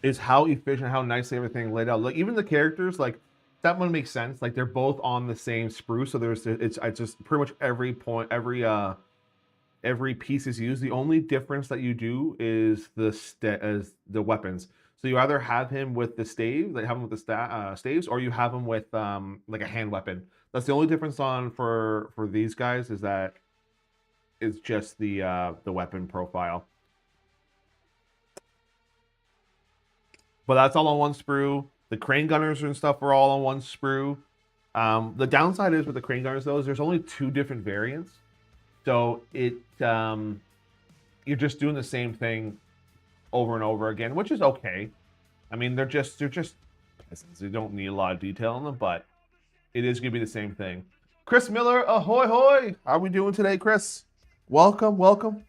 [SPEAKER 2] is how efficient, how nicely everything laid out. Like even the characters, like that one makes sense. Like they're both on the same sprue, so it's just pretty much every point, every piece is used. The only difference that you do is the weapons. So you either have him with the stave, like have him with the staves, or you have him with like a hand weapon. That's the only difference for these guys, is that it's just the weapon profile. But that's all on one sprue. The crane gunners and stuff are all on one sprue. The downside is with the crane gunners, though, is there's only 2 different variants. So you're just doing the same thing over and over again, which is okay. I mean, they're just peasants. They don't need a lot of detail in them, but it is going to be the same thing. Chris Miller, ahoy hoy! How are we doing today, Chris? Welcome, welcome.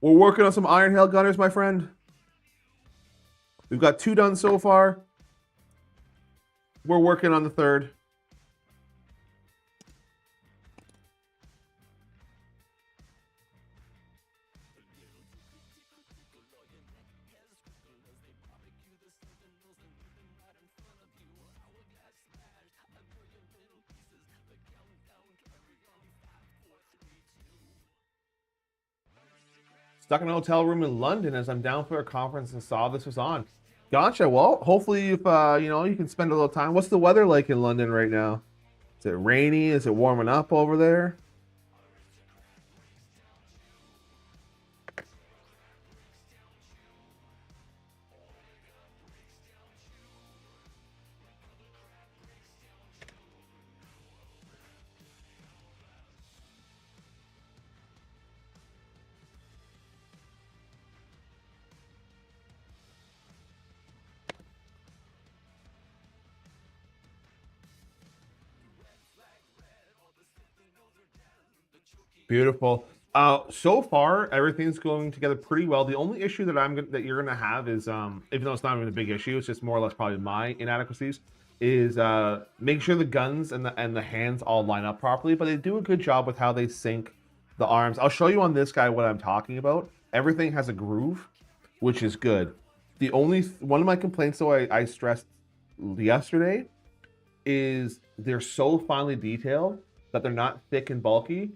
[SPEAKER 2] We're working on some Iron Hail Gunners, my friend. We've got 2 done so far. We're working on the 3rd. Stuck in a hotel room in London as I'm down for a conference and saw this was on. Gotcha. Well, hopefully if you can spend a little time. What's the weather like in London right now? Is it rainy? Is it warming up over there? Beautiful. So far everything's going together pretty well. The only issue that you're gonna have is, even though it's not even a big issue, it's just more or less probably my inadequacies, is make sure the guns and the hands all line up properly. But they do a good job with how they sync the arms. I'll show you on this guy what I'm talking about. Everything has a groove, which is good. The only one of my complaints, though, I stressed yesterday, is they're so finely detailed that they're not thick and bulky.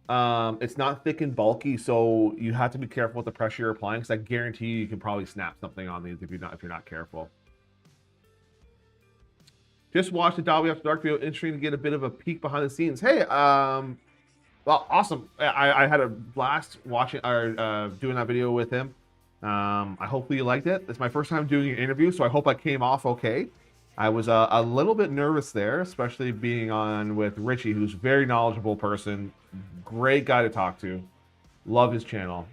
[SPEAKER 2] It's not thick and bulky, so you have to be careful with the pressure you're applying, because I guarantee you can probably snap something on these if you're not careful. Just watched the Dolby After Dark video. Interesting to get a bit of a peek behind the scenes. Hey, well, awesome. I had a blast watching or doing that video with him. I hopefully you liked it. It's my first time doing an interview, so I hope I came off okay. I was a little bit nervous there, especially being on with Richie, who's a very knowledgeable person, great guy to talk to. Love his channel.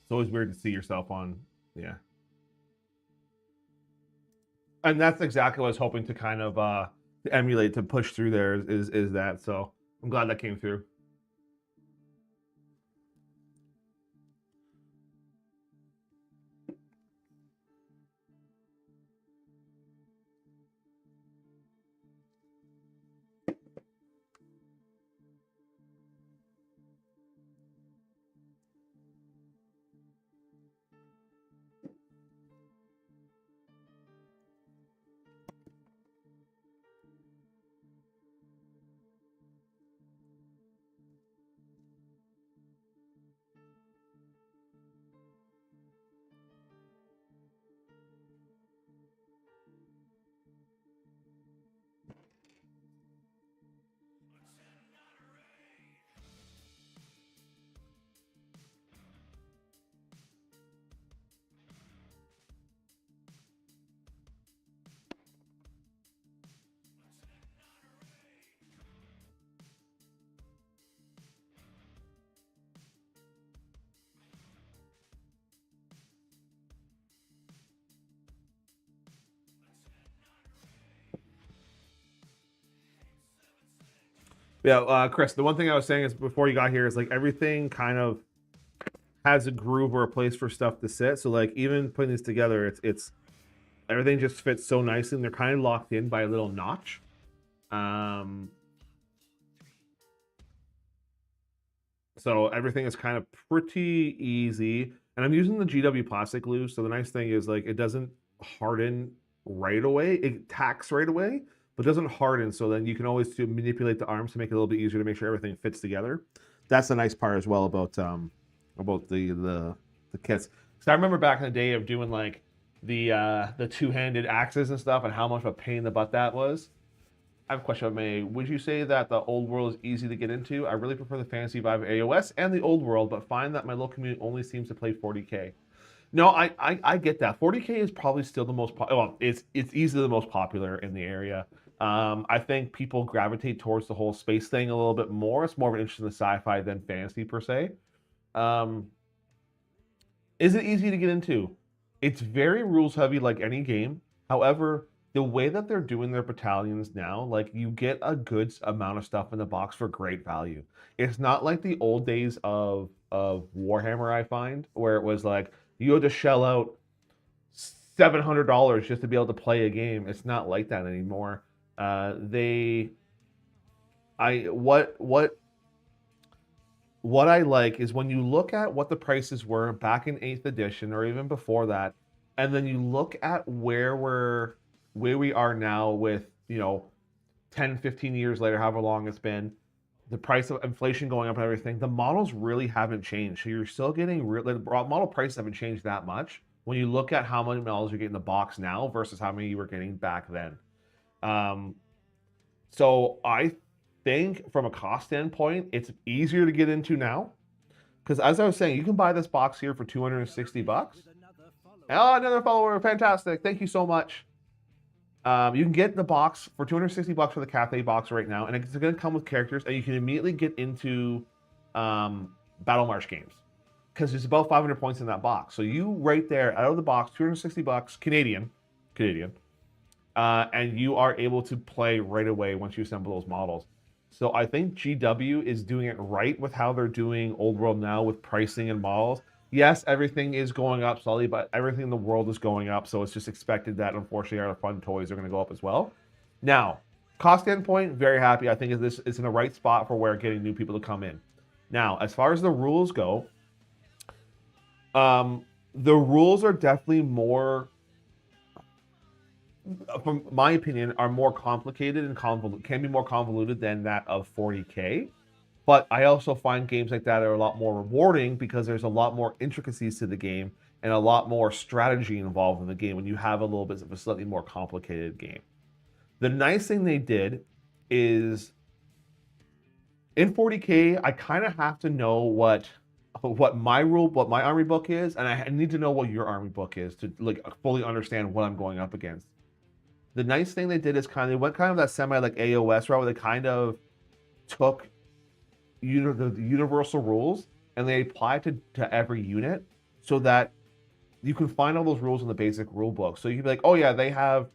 [SPEAKER 2] It's always weird to see yourself on, yeah. And that's exactly what I was hoping to kind of to emulate, to push through there is that. So I'm glad that came through. Yeah, Chris, the one thing I was saying is before you got here is like everything kind of has a groove or a place for stuff to sit. So like even putting these together, it's everything just fits so nicely, and they're kind of locked in by a little notch. So everything is kind of pretty easy. And I'm using the GW plastic glue. So the nice thing is like it doesn't harden right away. It tacks right away, but doesn't harden. So then you can always manipulate the arms to make it a little bit easier to make sure everything fits together. That's the nice part as well about the kits. So I remember back in the day of doing like the two-handed axes and stuff, and how much of a pain in the butt that was. I have a question, May. Would you say that the old world is easy to get into? I really prefer the fantasy vibe of AOS and the old world, but find that my local community only seems to play 40K. No, I get that. 40K is probably still the most well, it's easily the most popular in the area. I think people gravitate towards the whole space thing a little bit more. It's more of an interest in the sci-fi than fantasy per se. Is it easy to get into? It's very rules heavy like any game. However, the way that they're doing their battalions now, like you get a good amount of stuff in the box for great value. It's not like the old days of Warhammer, I find, where it was like you had to shell out $700 just to be able to play a game. It's not like that anymore. What I like is when you look at what the prices were back in 8th edition or even before that, and then you look at where we are now with, 10, 15 years later, however long it's been, the price of inflation going up and everything, the models really haven't changed. So you're still getting the model prices haven't changed that much when you look at how many models you get in the box now versus how many you were getting back then. So I think from a cost standpoint, it's easier to get into now. Because as I was saying, you can buy this box here for 260 bucks. Oh, another follower. Fantastic. Thank you so much. You can get the box for 260 bucks for the Cathay box right now, and it's going to come with characters, and you can immediately get into Battle March games because there's about 500 points in that box. So you right there out of the box, 260 bucks Canadian, and you are able to play right away once you assemble those models. So I think GW is doing it right with how they're doing Old World now with pricing and models. Yes, everything is going up slowly, but everything in the world is going up, so it's just expected that unfortunately our fun toys are going to go up as well. Now, cost standpoint, very happy. I think this is in the right spot for where getting new people to come in. Now, as far as the rules go, the rules are definitely more, from my opinion, are more complicated and can be more convoluted than that of 40K. But I also find games like that are a lot more rewarding because there's a lot more intricacies to the game and a lot more strategy involved in the game when you have a little bit of a slightly more complicated game. The nice thing they did is in 40K, I kind of have to know what my army book is, and I need to know what your army book is to like fully understand what I'm going up against. The nice thing they did is they went kind of that semi like AOS route where they kind of took the universal rules and they apply to every unit so that you can find all those rules in the basic rule book. So you can be like, oh yeah, they have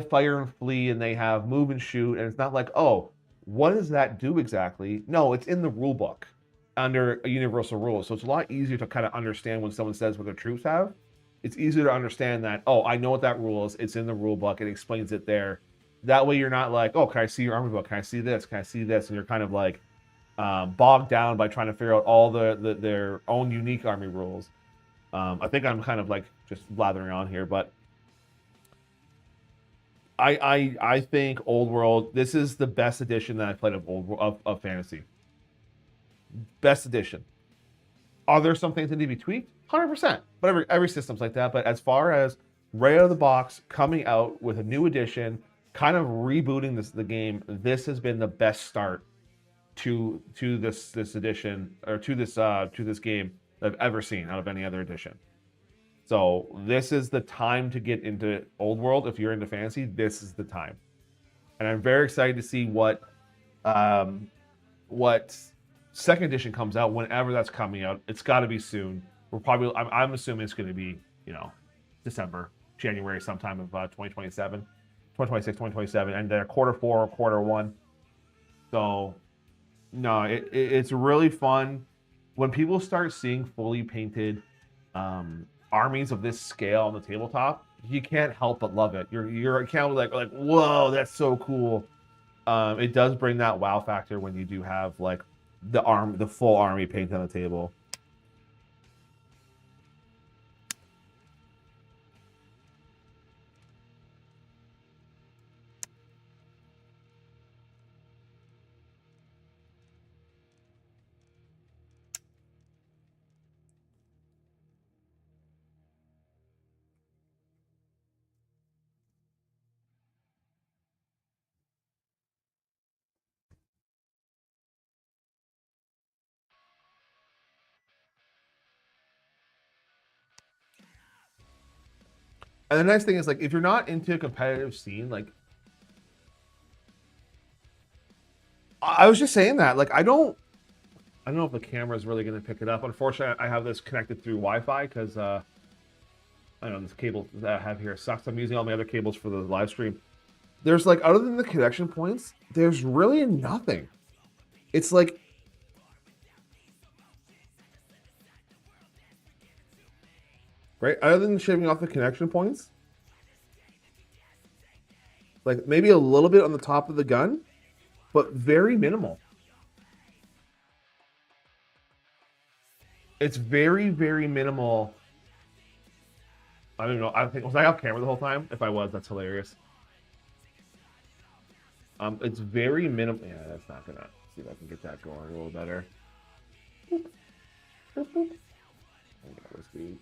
[SPEAKER 2] fire and flee and they have move and shoot, and it's not like, oh, what does that do exactly? No, it's in the rule book under a universal rule. So it's a lot easier to kind of understand when someone says what their troops have. It's easier to understand that, oh, I know what that rule is. It's in the rule book. It explains it there. That way you're not like, oh, can I see your army book? Can I see this? Can I see this? And you're kind of like bogged down by trying to figure out all their own unique army rules. I think I'm kind of like just blathering on here, but I think Old World, this is the best edition that I played of Fantasy. Best edition. Are there some things that need to be tweaked? 100%. But every system's like that. But as far as right out of the box, coming out with a new edition, kind of rebooting the game, this has been the best start to this edition, or to this game that I've ever seen out of any other edition. So this is the time to get into Old World. If you're into fantasy, this is the time. And I'm very excited to see what second edition comes out, whenever that's coming out. It's got to be soon. I'm assuming it's going to be, December, January, sometime of 2027, 2026, 2027, and quarter 4 or quarter 1. So no, it's really fun when people start seeing fully painted armies of this scale on the tabletop. You can't help but love it. Your account like whoa, that's so cool. It does bring that wow factor when you do have like the full army painted on the table. And the nice thing is, like, if you're not into a competitive scene, like, I was just saying that, like, I don't know if the camera is really going to pick it up. Unfortunately, I have this connected through Wi-Fi because I don't know, this cable that I have here sucks. I'm using all my other cables for the live stream. There's like, other than the connection points, there's really nothing. It's like, right? Other than shaving off the connection points, like maybe a little bit on the top of the gun, but very minimal. It's very, very minimal. I don't know. Was I off camera the whole time? If I was, that's hilarious. It's very minimal. Yeah, that's not gonna. See if I can get that going a little better. Boop. Boop, boop.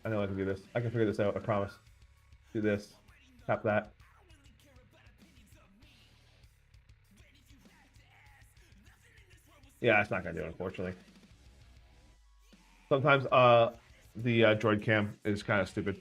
[SPEAKER 2] I know I can do this. I can figure this out. I promise. Do this. Tap that. Yeah, it's not gonna do it, unfortunately. Sometimes the droid cam is kind of stupid.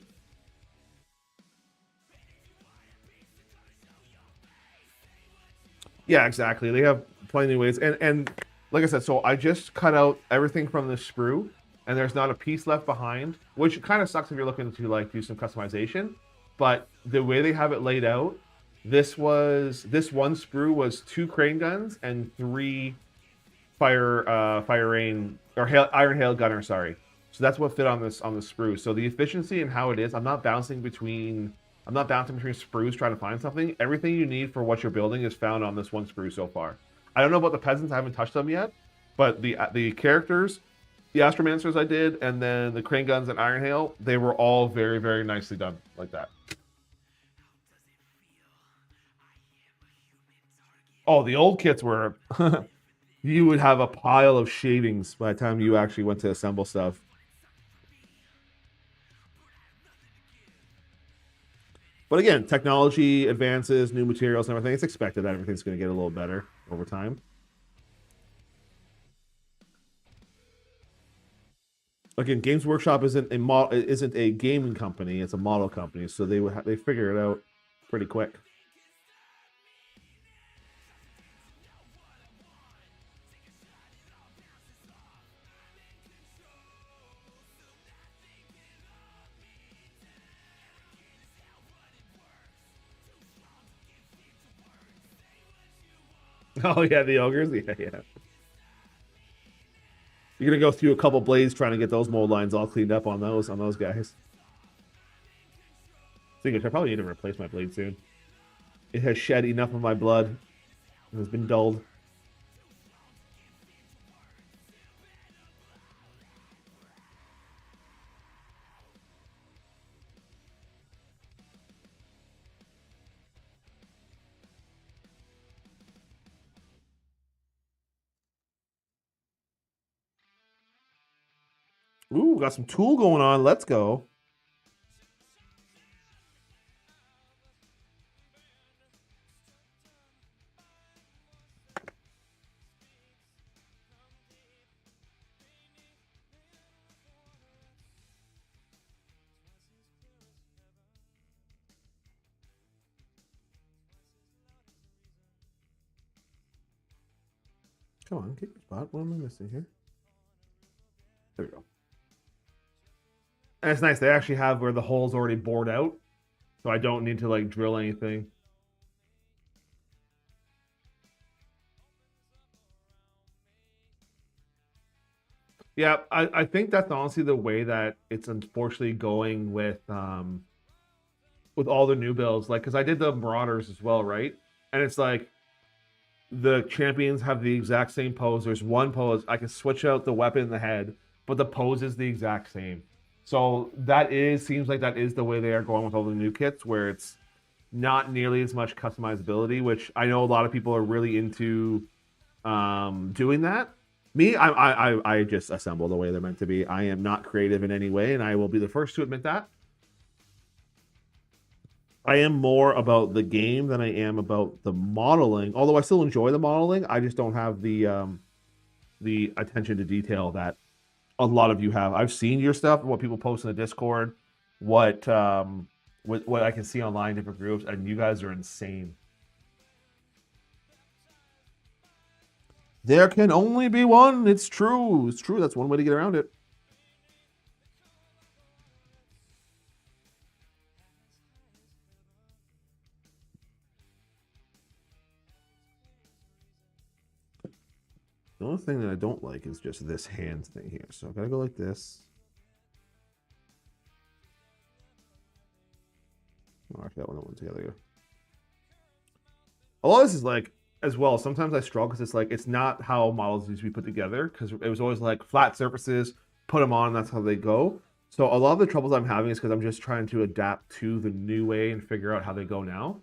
[SPEAKER 2] Yeah, exactly. They have plenty of ways, and like I said, so I just cut out everything from the sprue, and there's not a piece left behind, which kind of sucks if you're looking to like do some customization. But the way they have it laid out, this one sprue was 2 crane guns and 3 fire rain or iron hail gunner. Sorry, so that's what fit on the sprue. So the efficiency and how it is, I'm not bouncing between sprues trying to find something. Everything you need for what you're building is found on this one sprue so far. I don't know about the peasants. I haven't touched them yet, but the characters, the astromancers I did, and then the crane guns and iron hail, they were all very, very nicely done like that. Oh, the old kits were you would have a pile of shavings by the time you actually went to assemble stuff. But again, technology advances, new materials, and everything. It's expected that everything's going to get a little better over time. Again, Games Workshop isn't a gaming company; it's a model company, so they figure it out pretty quick. Oh yeah, the ogres, yeah, yeah. You're gonna go through a couple blades trying to get those mold lines all cleaned up on those guys. Thinking I probably need to replace my blade soon. It has shed enough of my blood. It has been dulled. Ooh, got some tool going on. Let's go. Come on, keep your spot. What am I missing here? There we go. And it's nice. They actually have where the hole's already bored out, so I don't need to like drill anything. Yeah, I think that's honestly the way that it's unfortunately going with all the new builds. Like, because I did the Marauders as well, right? And it's like the champions have the exact same pose. There's one pose. I can switch out the weapon in the head, but the pose is the exact same. So seems like that is the way they are going with all the new kits, where it's not nearly as much customizability, which I know a lot of people are really into doing that. Me, I just assemble the way they're meant to be. I am not creative in any way, and I will be the first to admit that. I am more about the game than I am about the modeling. Although I still enjoy the modeling, I just don't have the attention to detail that a lot of you have. I've seen your stuff, what people post in the Discord, what I can see online, different groups, and you guys are insane. There can only be one. It's true. It's true. That's one way to get around it. The only thing that I don't like is just this hand thing here. So I gotta go like this. Oh, actually, that one went together. A lot of this is like as well. Sometimes I struggle because it's like it's not how models used to be put together. Because it was always like flat surfaces, put them on, and that's how they go. So a lot of the troubles I'm having is because I'm just trying to adapt to the new way and figure out how they go now.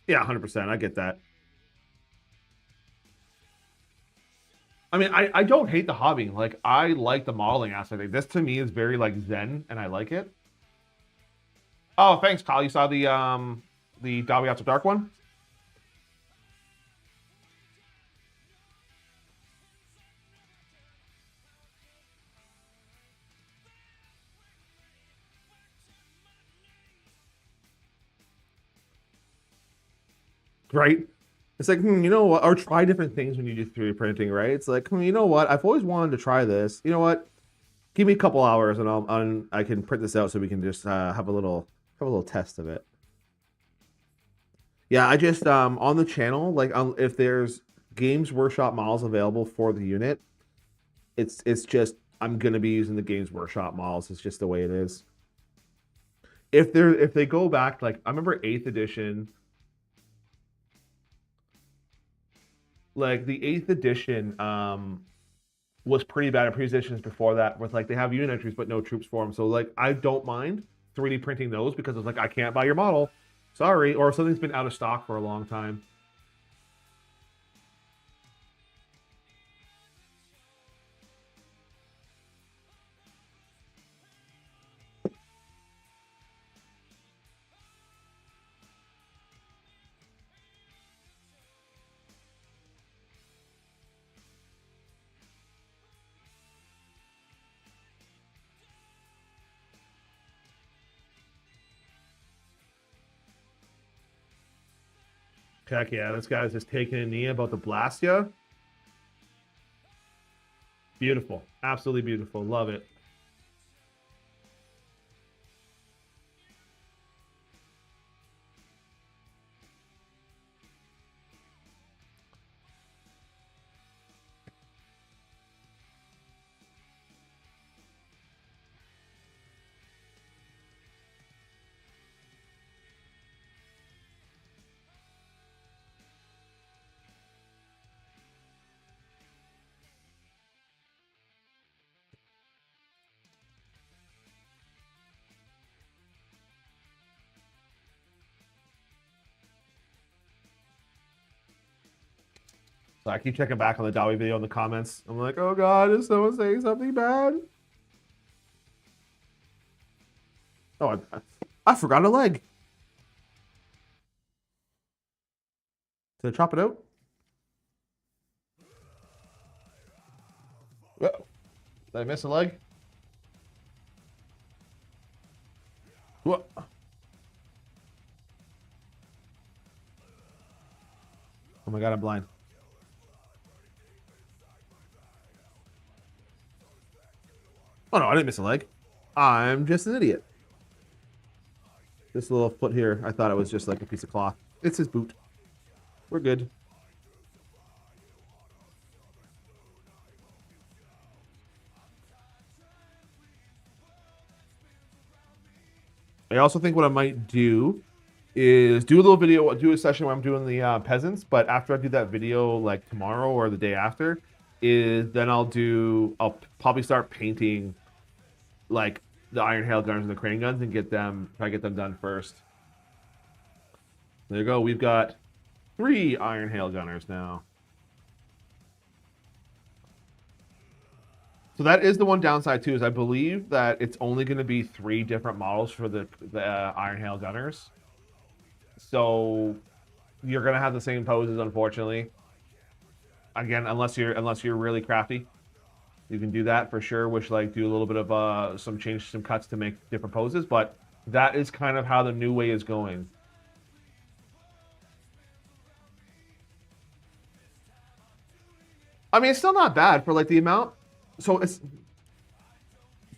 [SPEAKER 2] Yeah, 100%. I get that. I mean, I don't hate the hobby. Like, I like the modeling aspect. Like, this to me is very like zen, and I like it. Oh, thanks, Kyle. You saw the Dobby After Dark one? Right? It's like, you know what? Or try different things when you do 3D printing, right? It's like, you know what? I've always wanted to try this. You know what? Give me a couple hours and I can print this out so we can just have a little test of it. Yeah, I just on the channel, like if there's Games Workshop models available for the unit, it's just I'm gonna be using the Games Workshop models. It's just the way it is. If they go back, like I remember 8th edition, like the 8th edition was pretty bad at previous editions before that with like they have unit entries but no troops for them. So like I don't mind 3D printing those because it's like I can't buy your model. Sorry, or something's been out of stock for a long time. Heck yeah, this guy's just taking a knee about to blast you. Beautiful. Absolutely beautiful. Love it. So I keep checking back on the Dowie video in the comments. I'm like, oh god, is someone saying something bad? Oh, I forgot a leg. Did I chop it out? Whoa. Did I miss a leg? What? Oh my god, I'm blind. Oh no, I didn't miss a leg. I'm just an idiot. This little foot here, I thought it was just like a piece of cloth. It's his boot. We're good. I also think what I might do is do a little video, do a session where I'm doing the peasants, but after I do that video like tomorrow or the day after, is then I'll probably start painting like the Iron Hail guns and the crane guns and try to get them done first. There you go. We've got 3 Iron Hail gunners now. So that is the one downside too, is I believe that it's only going to be 3 different models for the Iron Hail gunners. So you're going to have the same poses, unfortunately. Again, unless you're really crafty, you can do that for sure. Which like do a little bit of some cuts to make different poses, but that is kind of how the new way is going. I mean, it's still not bad for like the amount. So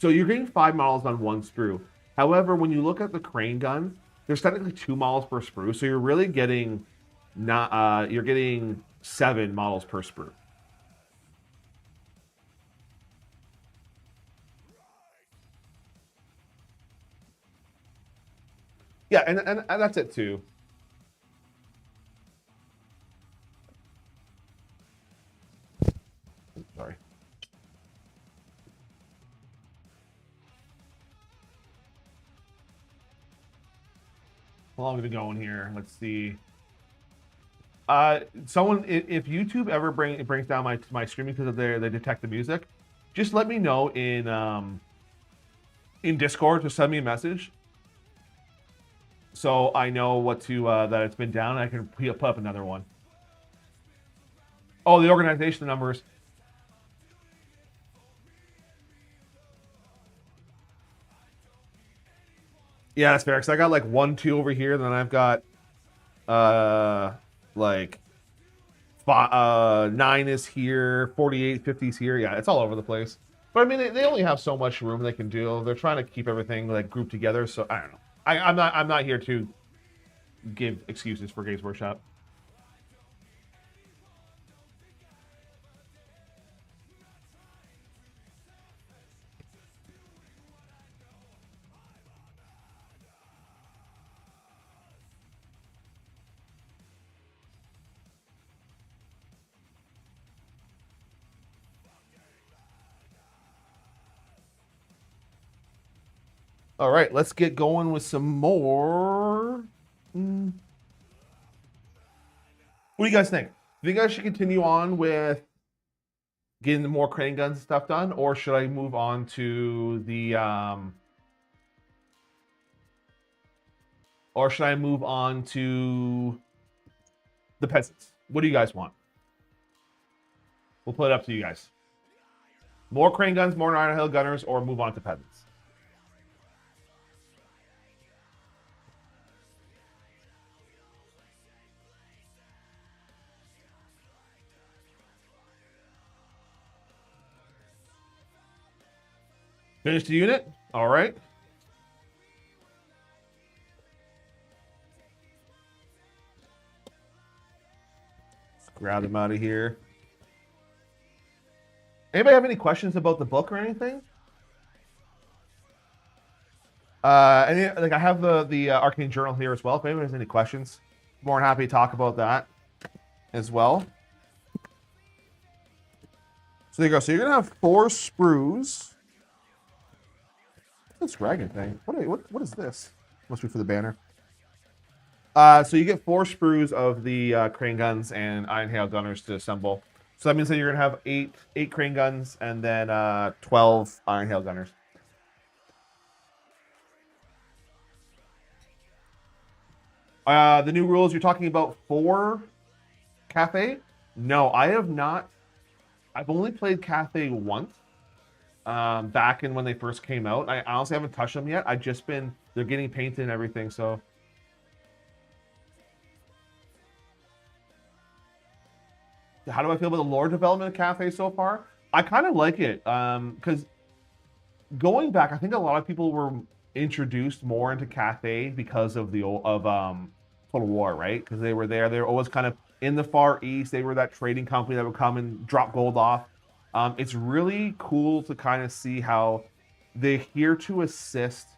[SPEAKER 2] you're getting 5 models on 1 sprue. However, when you look at the crane gun, there's technically 2 models per sprue, so you're really getting you're getting 7 models per sprue. Yeah, and that's it too. Sorry. How long have we been going here? Let's see. Someone, if YouTube ever brings down my streaming because they detect the music, just let me know in Discord to send me a message, so I know what to that it's been down. And I can put up another one. Oh, the organization numbers. Yeah, that's fair. Cause I got like 1, 2 over here, then I've got like 9 is here, 48, 50's here. Yeah, it's all over the place. But I mean, they only have so much room they can do. They're trying to keep everything like grouped together. So I don't know. I'm not here to give excuses for Games Workshop. All right, let's get going with some more. What do you guys think? Do you think I should continue on with getting the more crane guns stuff done, or should I move on to the peasants? What do you guys want? We'll put it up to you guys. More crane guns, more Iron Hill gunners, or move on to peasants. Finish the unit. All right. Let's grab them out of here. Anybody have any questions about the book or anything? Like I have the Arcane Journal here as well. If anybody has any questions, more than happy to talk about that as well. So there you go. So you're gonna have 4 sprues. This dragon thing. What is this? Must be for the banner. So you get 4 sprues of the crane guns and Iron Hail gunners to assemble. So that means that you're gonna have 8 crane guns and then 12 Iron Hail gunners. The new rules you're talking about for Cathay? No, I have not. I've only played Cathay once. Back in when they first came out. I honestly haven't touched them yet. They're getting painted and everything, so. How do I feel about the lore development of Cathay so far? I kind of like it, because going back, I think a lot of people were introduced more into Cathay because of Total War, right? Because they were always kind of in the Far East. They were that trading company that would come and drop gold off. It's really cool to kind of see how they're here to assist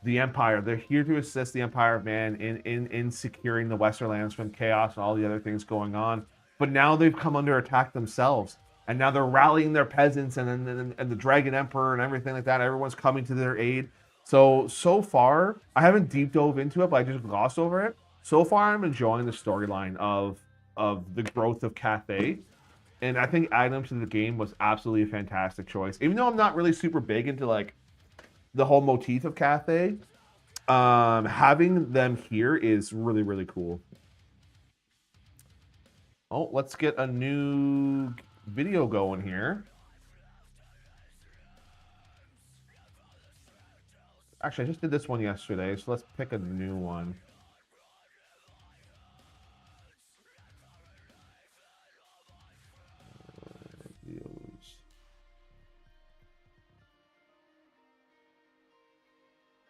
[SPEAKER 2] the Empire. They're here to assist the Empire of Man in securing the Western lands from chaos and all the other things going on. But now they've come under attack themselves, and now they're rallying their peasants and the Dragon Emperor and everything like that. Everyone's coming to their aid. So far, I haven't deep dove into it, but I just glossed over it. So far, I'm enjoying the storyline of the growth of Cathay. And I think adding them to the game was absolutely a fantastic choice. Even though I'm not really super big into like the whole motif of Cathay, having them here is really, really cool. Oh, let's get a new video going here. Actually, I just did this one yesterday, so let's pick a new one.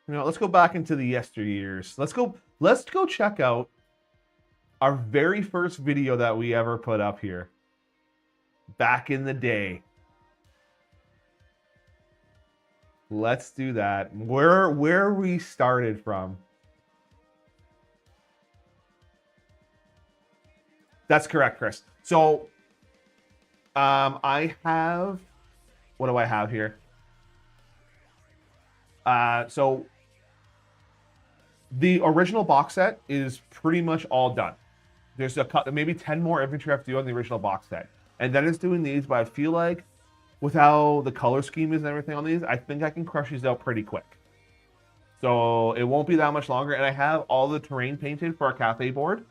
[SPEAKER 2] You know, let's go back into the yesteryears. Let's go check out our very first video that we ever put up here. Back in the day. Let's do that. Where we started from. That's correct, Chris. So I have, what do I have here? So the original box set is pretty much all done. There's maybe 10 more infantry I have to do on the original box set. And then it's doing these, but I feel like with how the color scheme is and everything on these, I think I can crush these out pretty quick. So it won't be that much longer. And I have all the terrain painted for our Cathay board.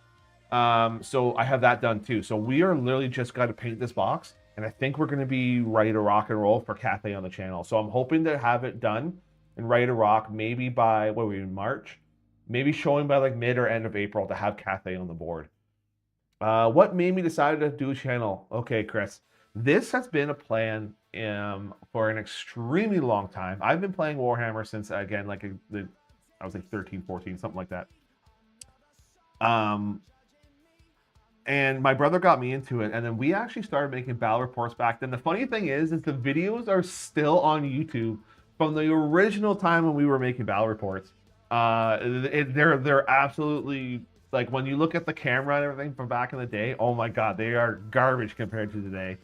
[SPEAKER 2] So I have that done too. So we are literally just got to paint this box. And I think we're going to be ready to rock and roll for Cathay on the channel. So I'm hoping to have it done and ready to rock maybe by, what are we in, March? Maybe showing by like mid or end of April to have Cathay on the board. What made me decide to do a channel? Okay, Chris. This has been a plan for an extremely long time. I've been playing Warhammer since, again, like I was like 13, 14, something like that. And my brother got me into it, and then we actually started making battle reports back then. The funny thing is the videos are still on YouTube from the original time when we were making battle reports. They're absolutely, like, when you look at the camera and everything from back in the day, oh my god, they are garbage compared to today.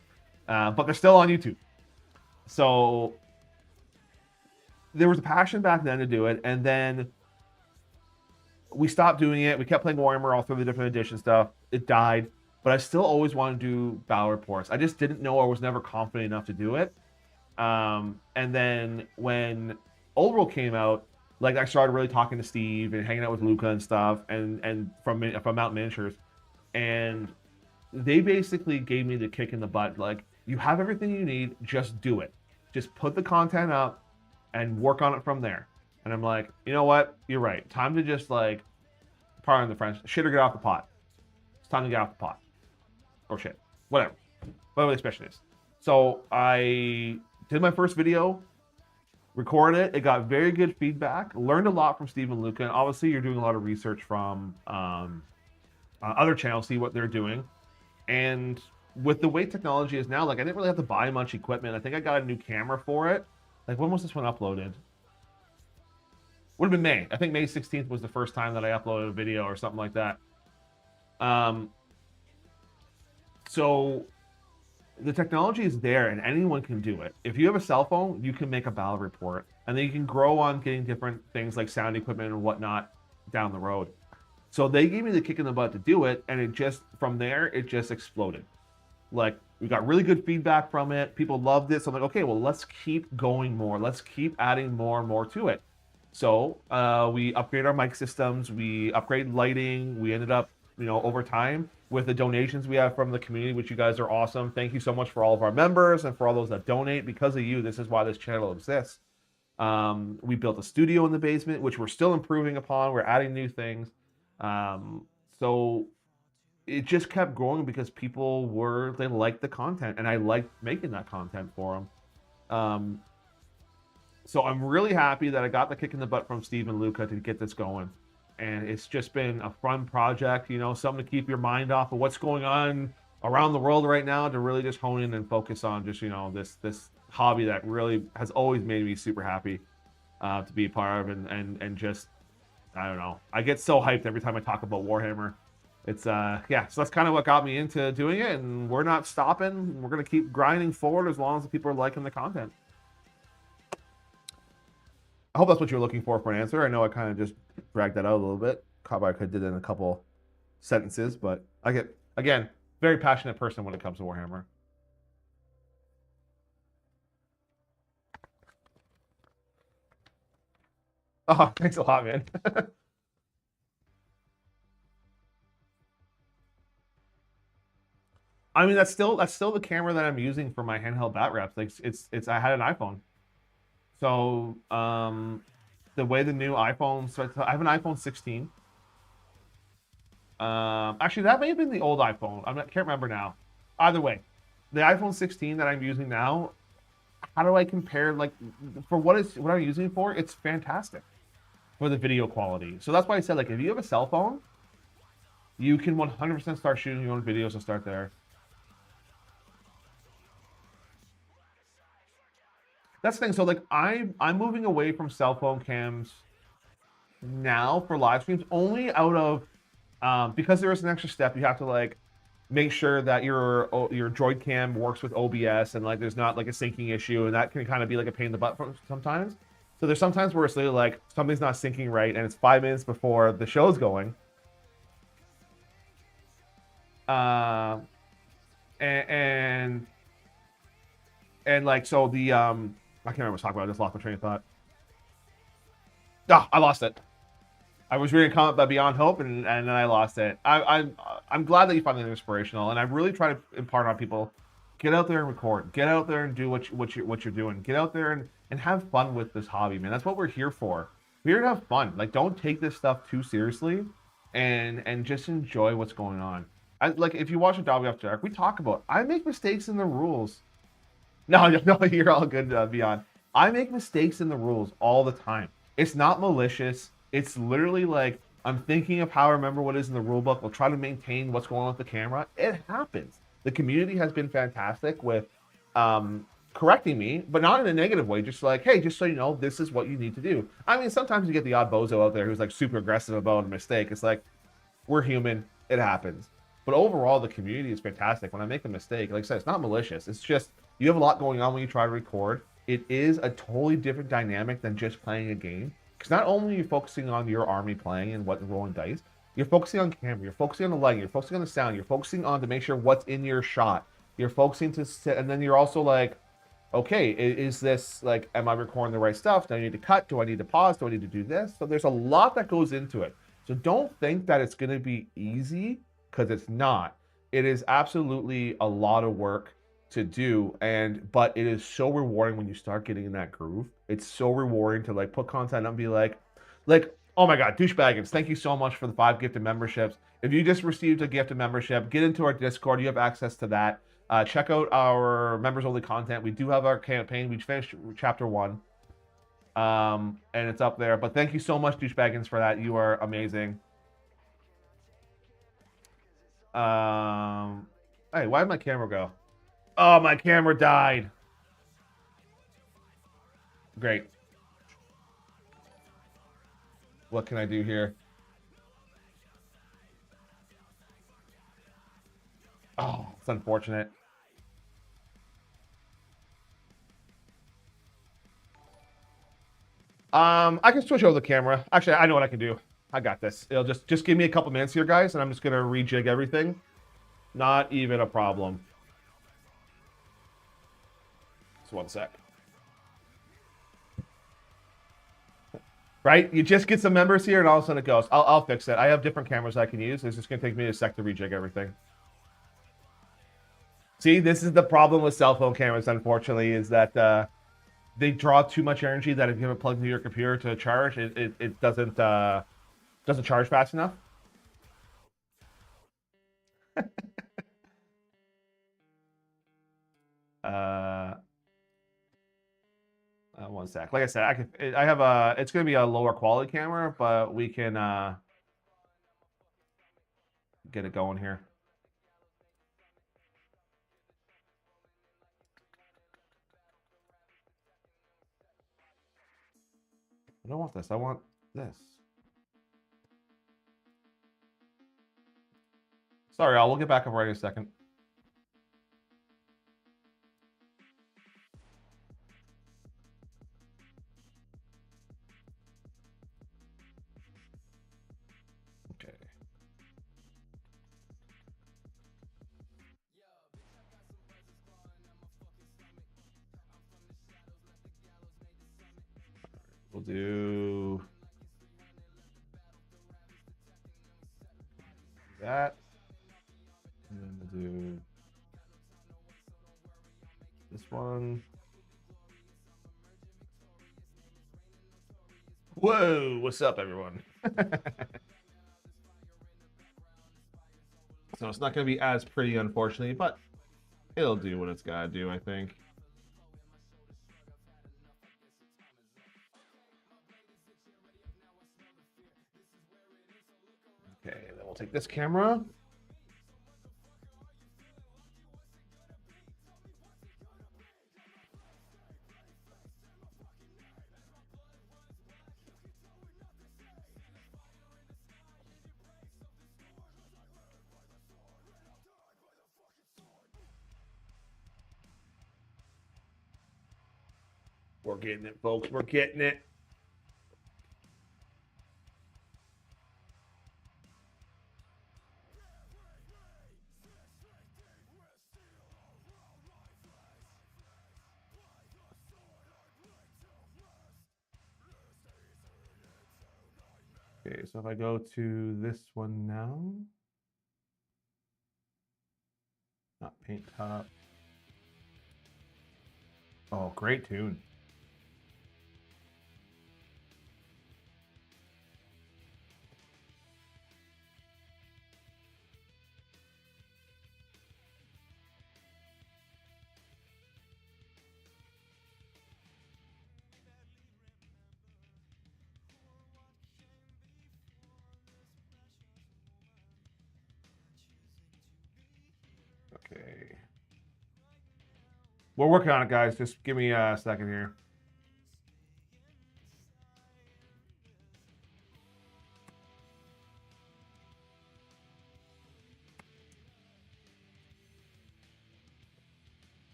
[SPEAKER 2] But they're still on YouTube. So there was a passion back then to do it, and then we stopped doing it. We kept playing Warhammer all through the different edition stuff. It died, but I still always wanted to do battle reports. I just didn't know, I was never confident enough to do it. And then when Old World came out, like, I started really talking to Steve and hanging out with Luca and stuff, and from Mountain Miniatures, and they basically gave me the kick in the butt. Like, you have everything you need, just do it. Just put the content up and work on it from there. And I'm like, you know what? You're right. Time to just, like, pardon the French, shit or get off the pot. It's time to get off the pot. Or shit. Whatever. Whatever the expression is. So I did my first video, recorded it. It got very good feedback. Learned a lot from Steve and Luca. And obviously, you're doing a lot of research from other channels, see what they're doing. And with the way technology is now, like, I didn't really have to buy much equipment. I think I got a new camera for it. Like, when was this one uploaded? Would have been May. I think May 16th was the first time that I uploaded a video or something like that. So the technology is there and anyone can do it. If you have a cell phone, you can make a battle report, and then you can grow on getting different things like sound equipment and whatnot down the road. So they gave me the kick in the butt to do it, and it just, from there, it just exploded. Like, we got really good feedback from it. People loved it. So I'm like, okay, well, let's keep going more. Let's keep adding more and more to it. So we upgrade our mic systems, we upgrade lighting. We ended up, you know, over time with the donations we have from the community, which you guys are awesome. Thank you so much for all of our members and for all those that donate. Because of you, this is why this channel exists. We built a studio in the basement, which we're still improving upon. We're adding new things. So it just kept growing because people they liked the content, and I liked making that content for them. So I'm really happy that I got the kick in the butt from Steve and Luca to get this going. And it's just been a fun project, you know, something to keep your mind off of what's going on around the world right now, to really just hone in and focus on just, you know, this hobby that really has always made me super happy to be a part of. And just, I don't know, I get so hyped every time I talk about Warhammer. It's, yeah, so that's kind of what got me into doing it. And we're not stopping. We're going to keep grinding forward as long as the people are liking the content. I hope that's what you're looking for an answer. I know I kind of just dragged that out a little bit. Probably I could did it in a couple sentences, but I get, again, very passionate person when it comes to Warhammer. Oh, thanks a lot, man. I mean, that's still the camera that I'm using for my handheld bat reps. Like, it's I had an iPhone. So the way the new iPhones, so I have an iPhone 16. Actually, that may have been the old iPhone. Can't remember now. Either way, the iPhone 16 that I'm using now, how do I compare? Like, for what I'm using it for, it's fantastic for the video quality. So that's why I said, like, if you have a cell phone, you can 100% start shooting your own videos and start there. That's the thing. So, like, I'm moving away from cell phone cams now for live streams, only out of because there is an extra step. You have to, like, make sure that your droid cam works with OBS, and, like, there's not, like, a syncing issue, and that can kind of be like a pain in the butt sometimes. So there's sometimes where it's literally like something's not syncing right, and it's 5 minutes before the show's going. And like, so the I can't remember what I was talking about. I just lost my train of thought. Ah, I lost it. I was reading a comment about Beyond Hope, and then I lost it. I'm glad that you find it inspirational, and I really try to impart on people: get out there and record, get out there and do what you're doing, get out there and have fun with this hobby, man. That's what we're here for. We're here to have fun. Like, don't take this stuff too seriously, and just enjoy what's going on. Like, if you watch a Dobby After Dark, we talk about I make mistakes in the rules. No, no, you're all good, Beyond. I make mistakes in the rules all the time. It's not malicious. It's literally like, I'm thinking of how I remember what is in the rulebook. I'll try to maintain what's going on with the camera. It happens. The community has been fantastic with correcting me, but not in a negative way. Just like, hey, just so you know, this is what you need to do. I mean, sometimes you get the odd bozo out there who's like super aggressive about a mistake. It's like, we're human. It happens. But overall, the community is fantastic. When I make a mistake, like I said, it's not malicious. It's just, you have a lot going on when you try to record. It is a totally different dynamic than just playing a game. Because not only are you focusing on your army playing and what rolling dice, you're focusing on camera, you're focusing on the lighting, you're focusing on the sound, you're focusing on to make sure what's in your shot. You're focusing to sit, and then you're also like, okay, is this like, am I recording the right stuff? Do I need to cut? Do I need to pause? Do I need to do this? So there's a lot that goes into it. So don't think that it's going to be easy, because it's not. It is absolutely a lot of work to do, but it is so rewarding when you start getting in that groove. It's so rewarding to like put content and be like, oh my god, douchebaggins, thank you so much for the 5 gifted memberships. If you just received a gifted membership, get into our Discord. You have access to that. Check out our members only content. We do have our campaign. We finished chapter 1, and it's up there. But thank you so much, douchebaggins, for that. You are amazing. Hey, why did my camera go? Oh, my camera died. Great. What can I do here? Oh, it's unfortunate. I can switch over the camera. Actually, I know what I can do. I got this. It'll just give me a couple minutes here, guys, and I'm just gonna rejig everything. Not even a problem. Just one sec. Right? You just get some members here, and all of a sudden it goes. I'll fix it. I have different cameras I can use. It's just gonna take me a sec to rejig everything. See, this is the problem with cell phone cameras, unfortunately, is that they draw too much energy that if you have it plugged into your computer to charge, it doesn't charge fast enough. One sec. Like I said, I have a. It's gonna be a lower quality camera, but we can get it going here. I don't want this. I want this. Sorry, y'all. We'll get back up right in a second. Okay. We'll do that. And then we'll do this one. Whoa, what's up, everyone? So it's not going to be as pretty, unfortunately, but it'll do what it's got to do, I think. Okay, then we'll take this camera. We're getting it, folks. We're getting it. Okay, so if I go to this one now, not paint top. Oh, great tune. Okay. We're working on it, guys. Just give me a second here.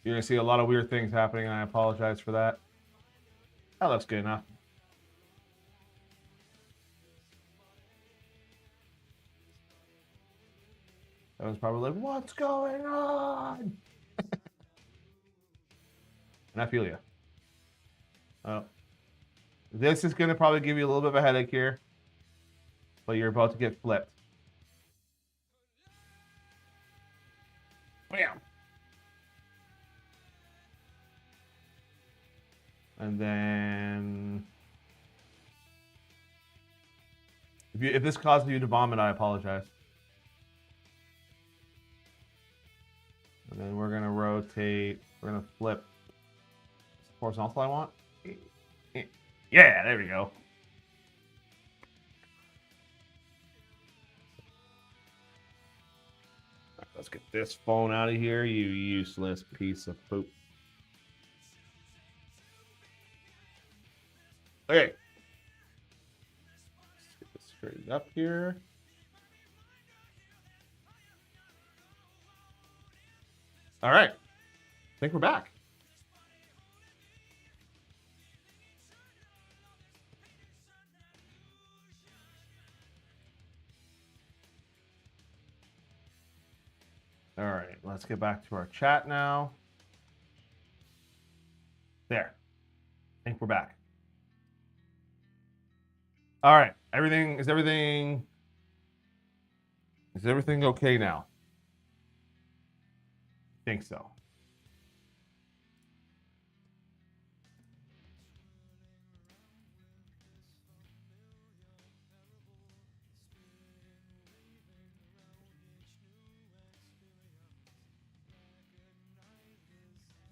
[SPEAKER 2] You're gonna see a lot of weird things happening, and I apologize for that. That looks good enough. That was probably like, what's going on? And I feel you. Oh. This is gonna probably give you a little bit of a headache here, but you're about to get flipped. Bam. And then, if this causes you to vomit, I apologize. And then we're gonna rotate. We're gonna flip. Horizontal, I want. Yeah, there we go. Let's get this phone out of here, you useless piece of poop. Okay. Let's get this straightened up here. All right. I think we're back. All right, let's get back to our chat now. There. I think we're back. All right. Is everything okay now? I think so.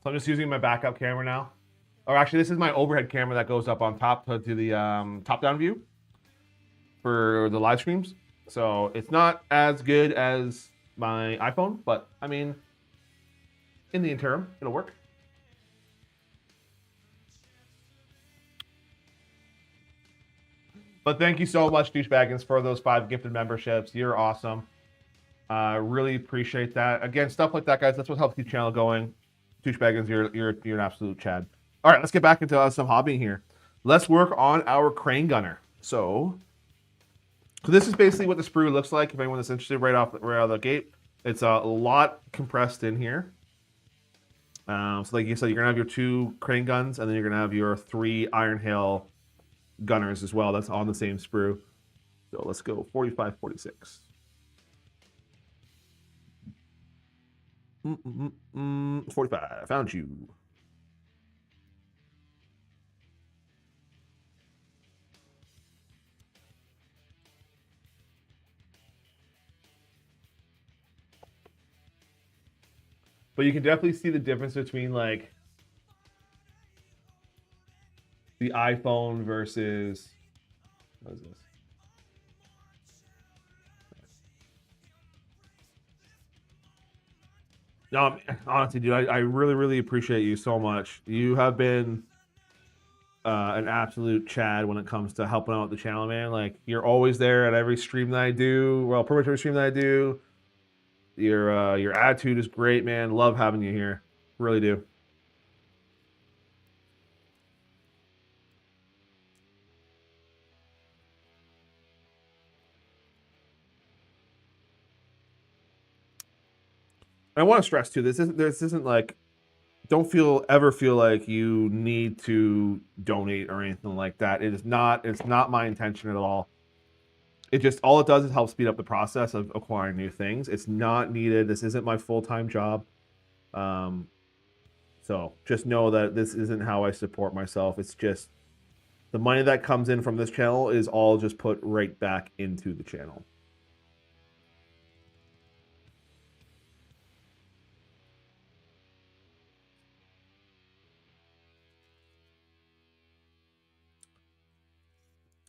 [SPEAKER 2] So I'm just using my backup camera now. Or actually, this is my overhead camera that goes up on top to the top-down view for the live streams. So it's not as good as my iPhone, but I mean, in the interim, it'll work. But thank you so much, Douchebaggins, for those 5 gifted memberships. You're awesome. Really appreciate that. Again, stuff like that, guys, that's what helps keep the channel going. Douchebaggins, you're an absolute Chad. All right, let's get back into some hobbying here. Let's work on our crane gunner. So this is basically what the sprue looks like. If anyone is interested, right out of the gate, it's a lot compressed in here. So like you said, you're gonna have your 2 crane guns, and then you're gonna have your 3 Iron Hail gunners as well. That's on the same sprue. So let's go 45, 46. 45. Found you. But you can definitely see the difference between like the iPhone versus what is this? No, honestly, dude, I really, really appreciate you so much. You have been an absolute Chad when it comes to helping out the channel, man. Like, you're always there at every stream that I do. Well, pretty much every stream that I do. Your attitude is great, man. Love having you here. Really do. I want to stress too, this isn't like, don't ever feel like you need to donate or anything like that. It's not my intention at all. It just, all it does is help speed up the process of acquiring new things. It's not needed. This isn't my full-time job. So just know that this isn't how I support myself. It's just the money that comes in from this channel is all just put right back into the channel.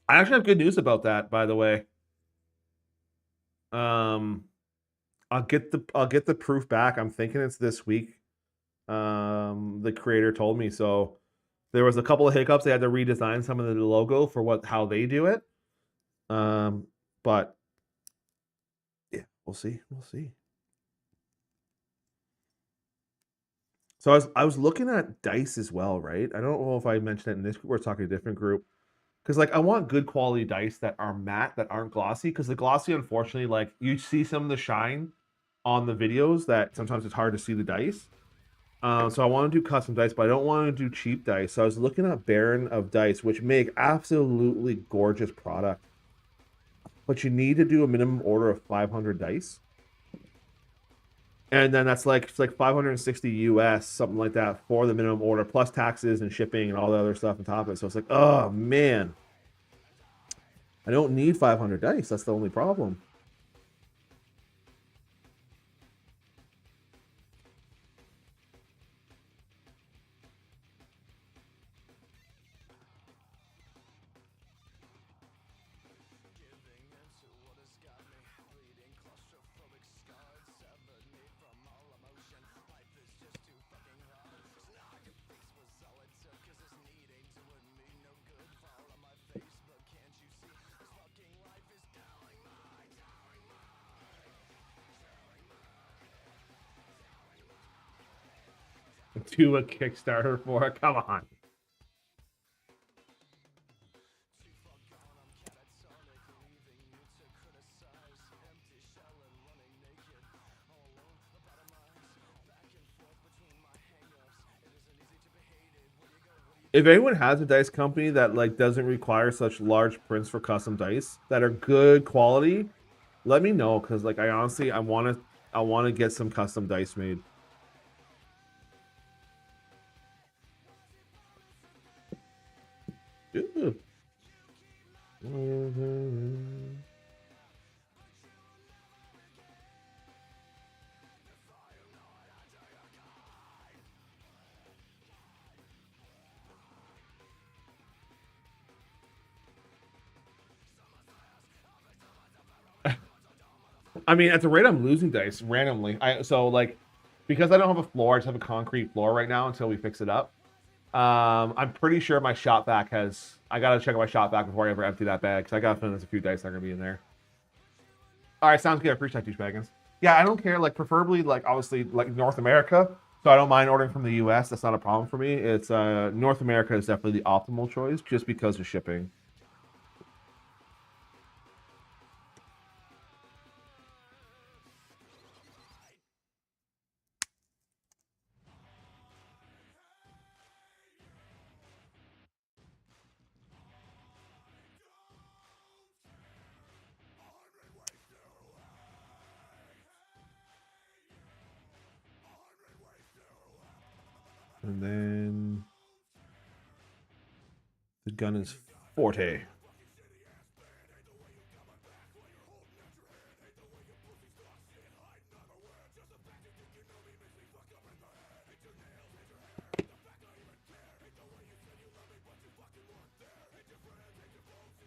[SPEAKER 2] I actually have good news about that, by the way. I'll get the proof back. I'm thinking it's this week. The creator told me so. There was a couple of hiccups. They had to redesign some of the logo for how they do it. But yeah, we'll see. We'll see. So I was looking at dice as well, right? I don't know if I mentioned it in this group or talking to a different group. Because like I want good quality dice that are matte, that aren't glossy. Because the glossy, unfortunately, like you see some of the shine on the videos that sometimes it's hard to see the dice. So I want to do custom dice, but I don't want to do cheap dice. So I was looking at Baron of Dice, which make absolutely gorgeous product. But you need to do a minimum order of 500 dice. And then it's like 560 US, something like that, for the minimum order, plus taxes and shipping and all the other stuff on top of it. So it's like, oh man, I don't need 500 dice. That's the only problem. Do a Kickstarter for it. Come on. If anyone has a dice company that like doesn't require such large prints for custom dice that are good quality, let me know, because like I honestly I want to get some custom dice made. Ooh. I mean, at the rate I'm losing dice randomly, so like because I don't have a floor, I just have a concrete floor right now until we fix it up. I'm pretty sure my shop vac has. I gotta check my shop vac before I ever empty that bag because I gotta find there's a few dice that are gonna be in there. All right, sounds good. I appreciate you, Baggins. Yeah, I don't care. Like, preferably, like, obviously, like North America. So I don't mind ordering from the U.S. That's not a problem for me. It's North America is definitely the optimal choice just because of shipping. And then the gun is Forte.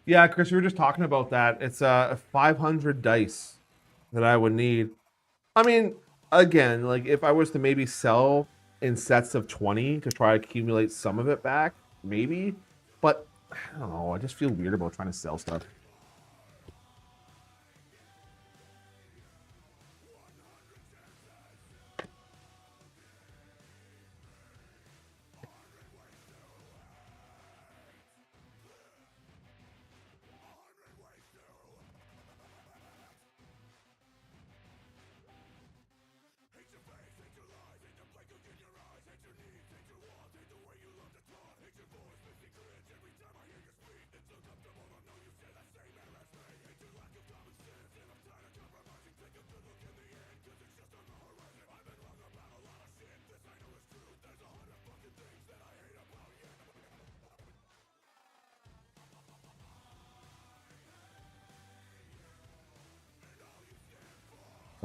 [SPEAKER 2] Yeah, Chris, we were just talking about that. It's 500 dice that I would need. I mean, again, like if I was to maybe sell in sets of 20 to try to accumulate some of it back, maybe. But I don't know. I just feel weird about trying to sell stuff.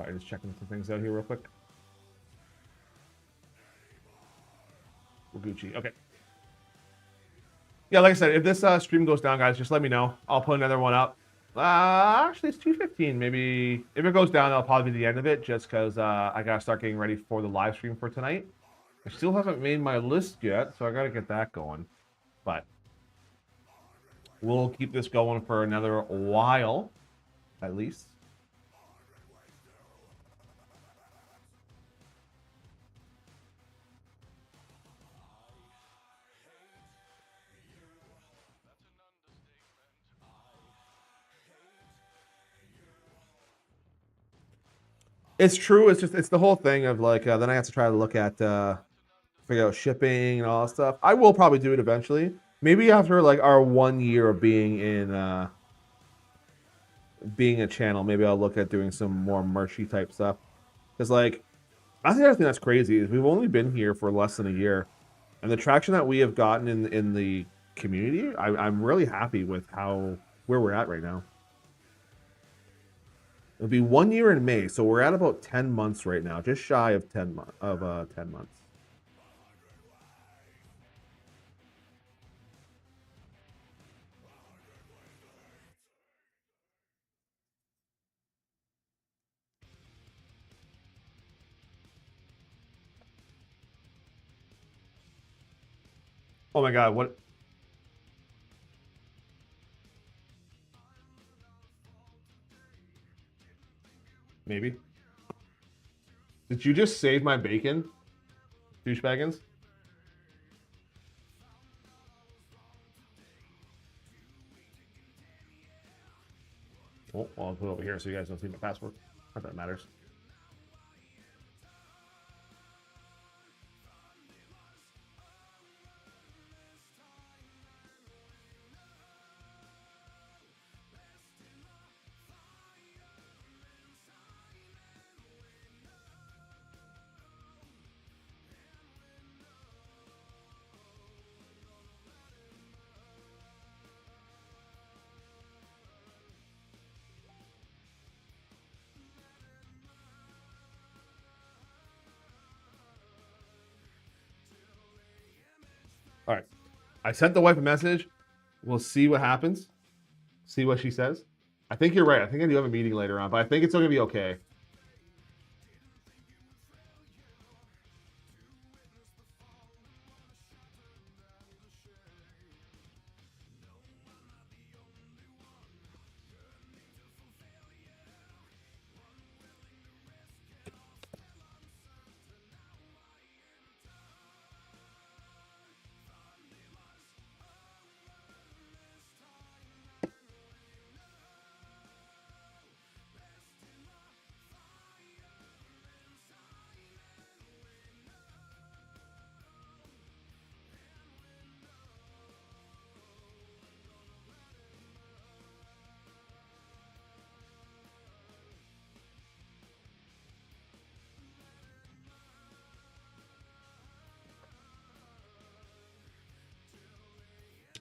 [SPEAKER 2] Sorry, just checking some things out here real quick. We're Gucci. Okay. Yeah, like I said, if this stream goes down, guys, just let me know. I'll put another one up. Actually, it's 2:15. Maybe if it goes down, that'll probably be the end of it, just because I gotta start getting ready for the live stream for tonight. I still haven't made my list yet, so I gotta get that going. But we'll keep this going for another while, at least. It's true. It's the whole thing of like then I have to try to look at figure out shipping and all that stuff. I will probably do it eventually. Maybe after like our 1 year of being in being a channel, maybe I'll look at doing some more merchy type stuff. Because like I think the other thing that's crazy is we've only been here for less than a year, and the traction that we have gotten in the community, I'm really happy with where we're at right now. It'll be 1 year in May, so we're at about 10 months right now, just shy of 10 months. Oh my God, what? Maybe. Did you just save my bacon, douchebaggins? Oh, well, I'll put it over here so you guys don't see my password. Not that matters. All right. I sent the wife a message. We'll see what happens. See what she says. I think you're right. I think I do have a meeting later on, but I think it's still going to be okay.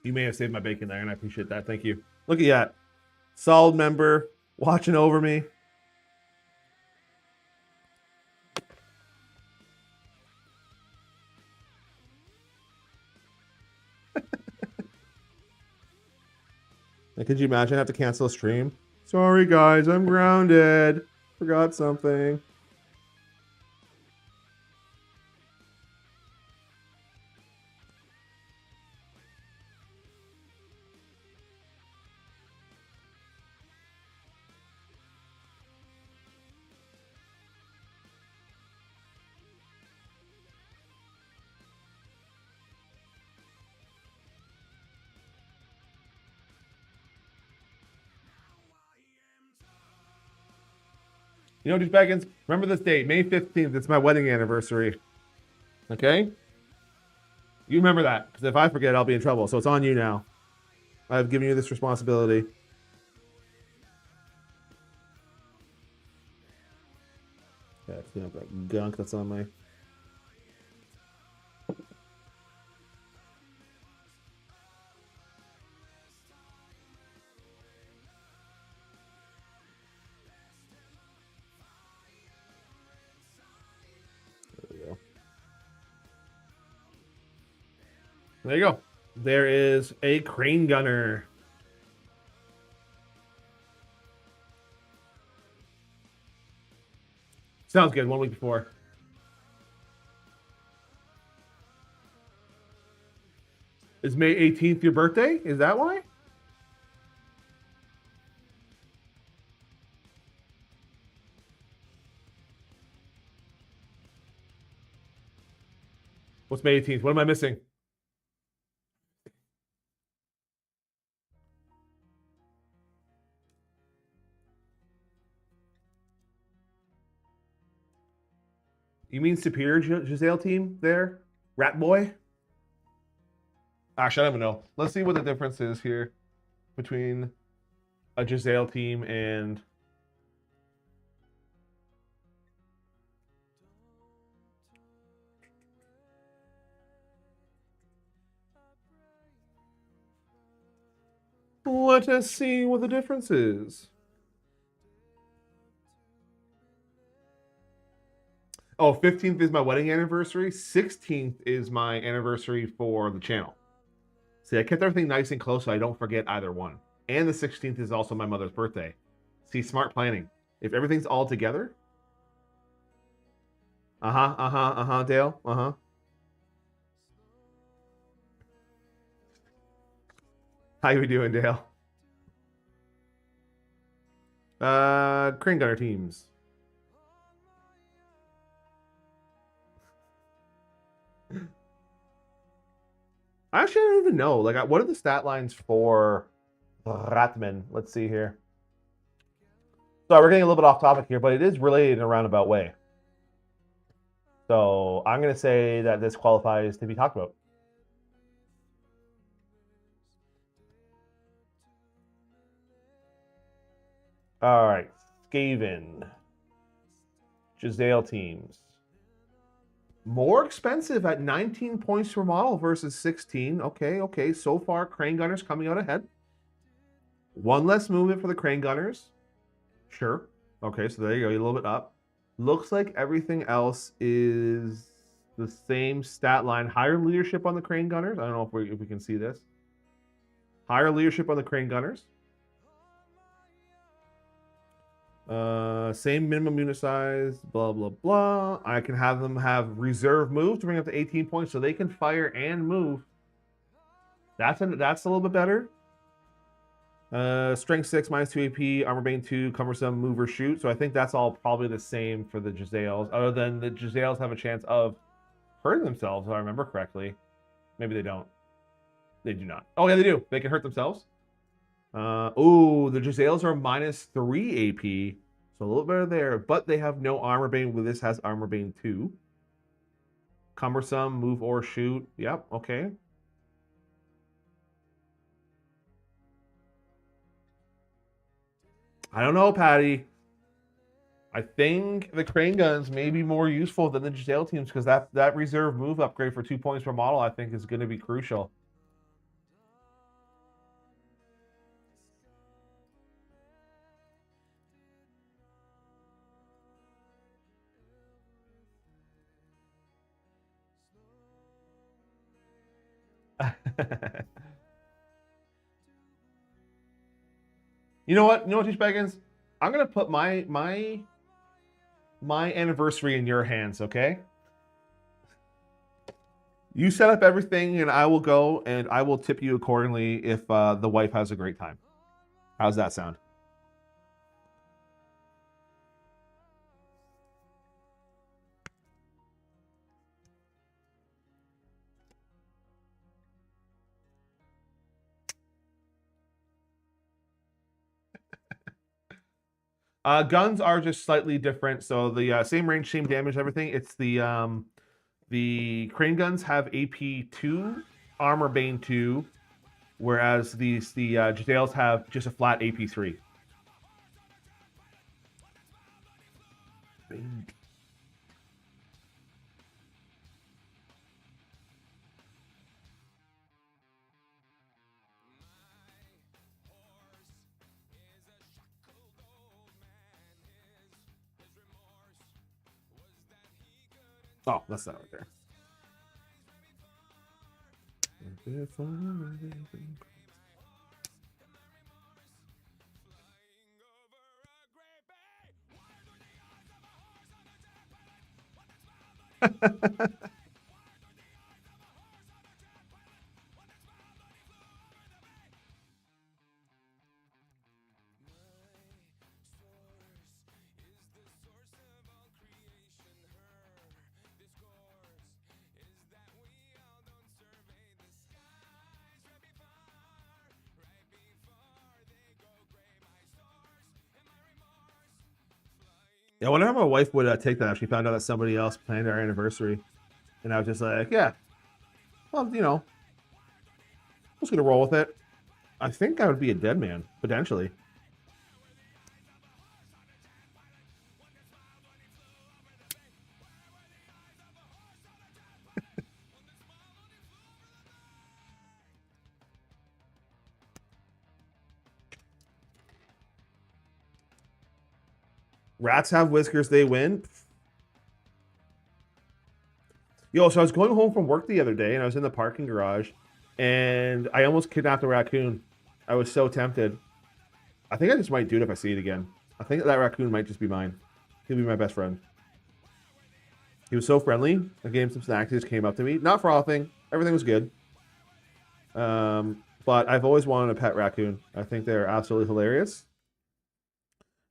[SPEAKER 2] You may have saved my bacon there, and I appreciate that. Thank you. Look at that. Solid member watching over me. And could you imagine I have to cancel a stream? Sorry, guys, I'm grounded. Forgot something. You know, douchebaggins, remember this date, May 15th. It's my wedding anniversary. Okay? You remember that, because if I forget, I'll be in trouble. So it's on you now. I've given you this responsibility. Yeah, clean up that gunk that's on my... There you go. There is a crane gunner. Sounds good. 1 week before. Is May 18th your birthday? Is that why? What's May 18th? What am I missing? You mean Superior Giselle team there? Rat Boy? Actually, I don't even know. Let's see what the difference is here between a Giselle team and... Let us see what the difference is. Oh, 15th is my wedding anniversary. 16th is my anniversary for the channel. See, I kept everything nice and close so I don't forget either one. And the 16th is also my mother's birthday. See, smart planning. If everything's all together. Dale. How you doing, Dale? Crane gunner teams. Actually, I don't even know. Like, what are the stat lines for Ratman? Let's see here. So we're getting a little bit off topic here, but it is related in a roundabout way. So I'm going to say that this qualifies to be talked about. All right, Skaven, Giselle teams. More expensive at 19 points per model versus 16. Okay. So far, crane gunners coming out ahead. One less movement for the crane gunners. Sure. Okay, so there you go. You're a little bit up. Looks like everything else is the same stat line. Higher leadership on the crane gunners. I don't know if we can see this. Higher leadership on the crane gunners. Same minimum unit size, blah, blah, blah. I can have them have reserve move to bring up to 18 points so they can fire and move. That's a little bit better. Strength 6, minus 2 AP, Armor Bane 2, Cumbersome, Move or Shoot. So I think that's all probably the same for the Giselles, other than the Giselles have a chance of hurting themselves, if I remember correctly. Maybe they don't. They do not. Oh, yeah, they do. They can hurt themselves. The Giselles are minus 3 AP. So a little better there. But they have no Armor Bane. Well, this has Armor Bane 2. Cumbersome, Move or Shoot. Yep, okay. I don't know, Patty. I think the crane guns may be more useful than the Giselle teams because that reserve move upgrade for 2 points per model, I think, is going to be crucial. You know what? Teach Baggins? I'm gonna put my anniversary in your hands, okay? You set up everything, and I will go, and I will tip you accordingly if the wife has a great time. How's that sound? Guns are just slightly different. So the same range, same damage, everything. It's the crane guns have AP 2, Armor Bane 2, whereas the Giselles have just a flat AP 3. Oh, that's that right there. Yeah, I wonder how my wife would take that if she found out that somebody else planned our anniversary. And I was just like, yeah, well, you know, I'm just going to roll with it. I think I would be a dead man, potentially. Rats have whiskers, they win. Yo, so I was going home from work the other day and I was in the parking garage and I almost kidnapped a raccoon. I was so tempted. I think I just might do it if I see it again. I think that raccoon might just be mine. He'll be my best friend. He was so friendly. I gave him some snacks. He just came up to me. Not frothing. Everything was good. But I've always wanted a pet raccoon. I think they're absolutely hilarious.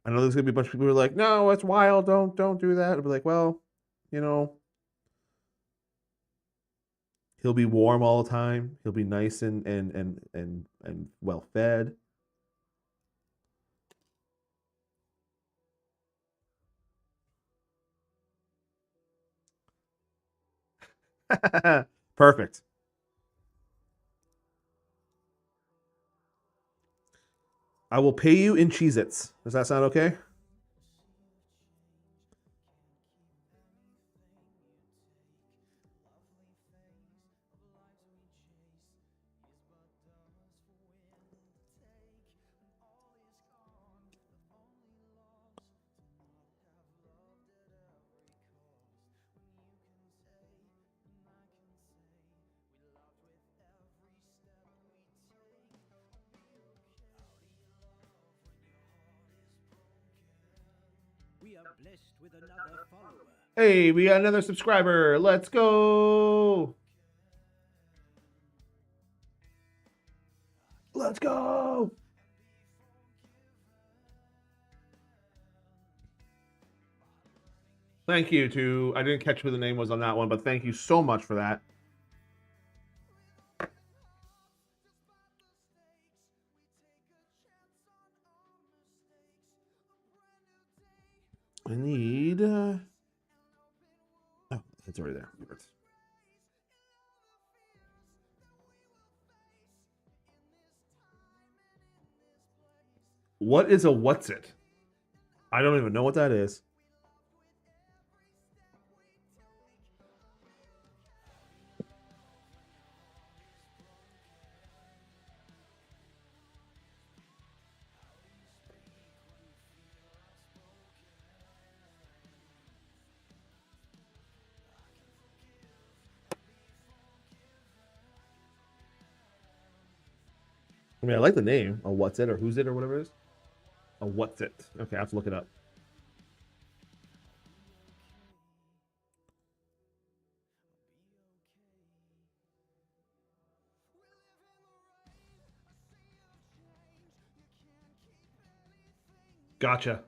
[SPEAKER 2] I know there's gonna be a bunch of people who are like, "No, it's wild. Don't do that." I'll be like, "Well, you know, he'll be warm all the time. He'll be nice and well fed." Perfect. I will pay you in Cheez-Its. Does that sound okay?
[SPEAKER 4] We are blessed with another follower.
[SPEAKER 2] Hey, we got another subscriber. Let's go. Let's go. Thank you to, I didn't catch who the name was on that one, but thank you so much for that. I need, oh, it's already there. What is a what's it? I don't even know what that is. I mean, I like the name, a what's it or who's it or whatever it is. A what's it? Okay, I have to look it up. Gotcha.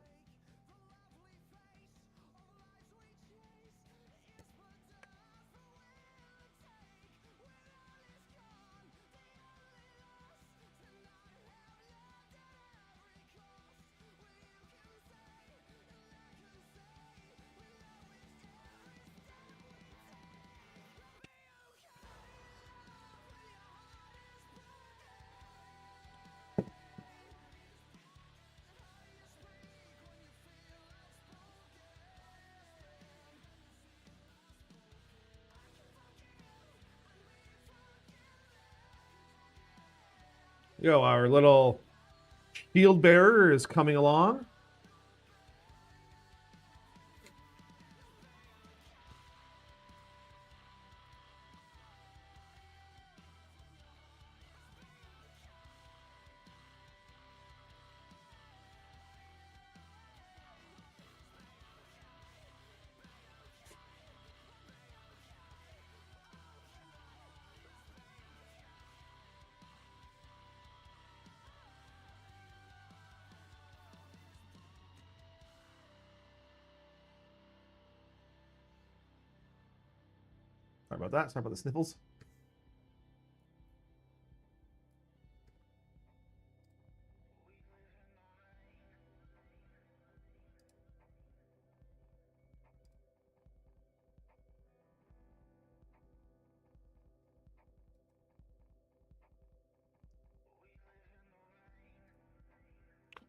[SPEAKER 2] Yo, our little shield bearer is coming along. about that. Sorry about the sniffles.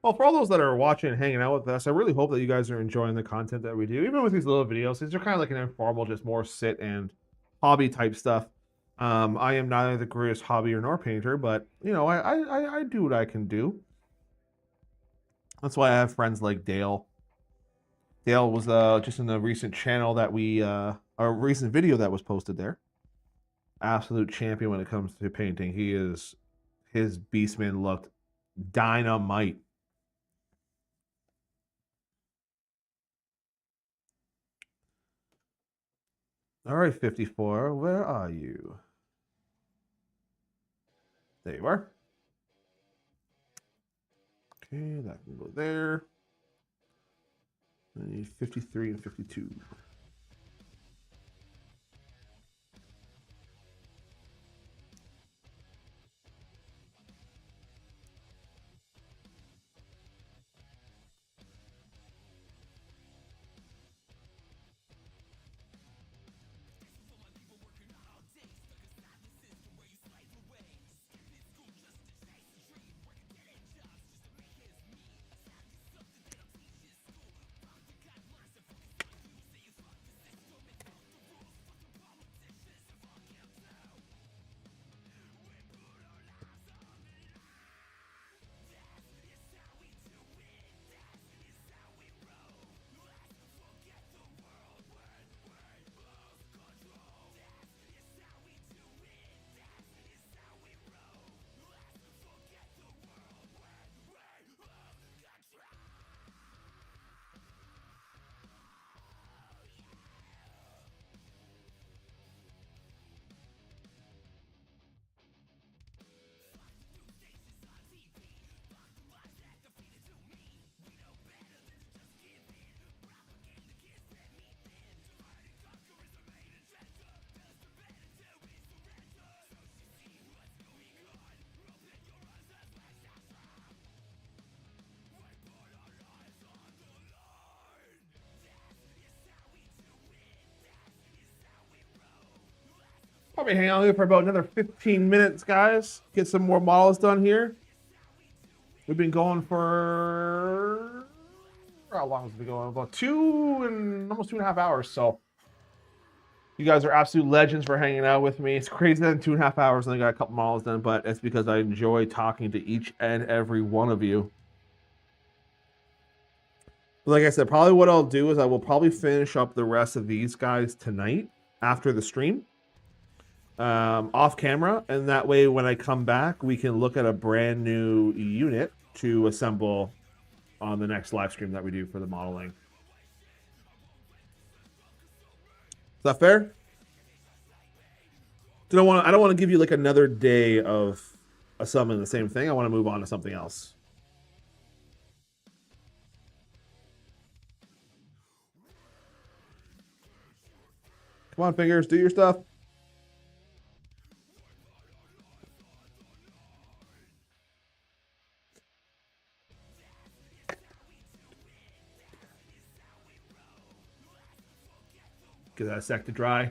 [SPEAKER 2] Well, for all those that are watching and hanging out with us, I really hope that you guys are enjoying the content that we do, even with these little videos. These are kind of like an informal, just more sit and hobby type stuff. I am neither the greatest hobby or nor painter, but you know, I do what I can do. That's why I have friends like Dale. Dale was just in the recent channel that we, a recent video that was posted there. Absolute champion when it comes to painting. His Beastman looked dynamite. All right, 54, where are you? There you are. Okay, that can go there. I need 53 and 52. Probably hang out here for about another 15 minutes, guys. Get some more models done here. We've been going for, how long has it been going? About almost 2.5 hours. So you guys are absolute legends for hanging out with me. It's crazy that in 2.5 hours I got a couple models done, but it's because I enjoy talking to each and every one of you. Like I said, probably what I'll do is I will probably finish up the rest of these guys tonight after the stream. Off camera, and that way when I come back we can look at a brand new unit to assemble on the next live stream that we do for the modeling. Is that fair? I don't want to give you like another day of assembling the same thing. I want to move on to something else. Come on, fingers, do your stuff. Give that a sec to dry.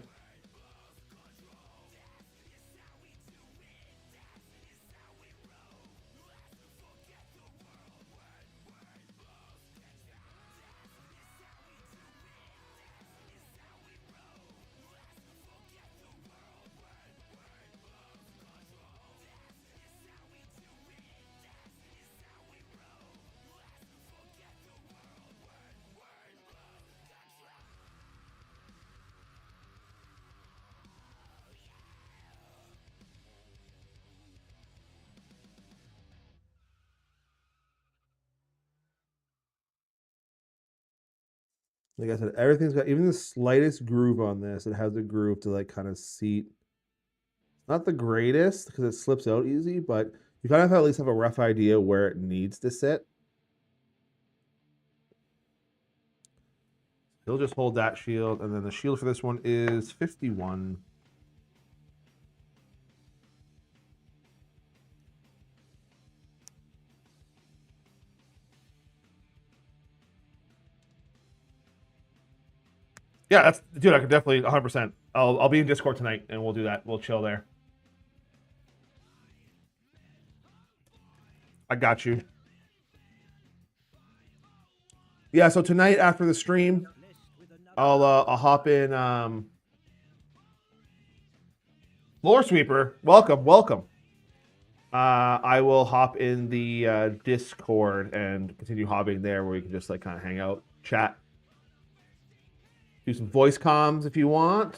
[SPEAKER 2] Like I said, everything's got, even the slightest groove on this, it has a groove to like kind of seat. Not the greatest because it slips out easy, but you kind of at least have a rough idea where it needs to sit. He'll just hold that shield, and then the shield for this one is 51. Yeah, that's dude. I could definitely 100%. I'll be in Discord tonight, and we'll do that. We'll chill there. I got you. Yeah. So tonight after the stream, I'll hop in. Floor sweeper, welcome. I will hop in the Discord and continue hobbing there, where we can just like kind of hang out, chat, do some voice comms if you want.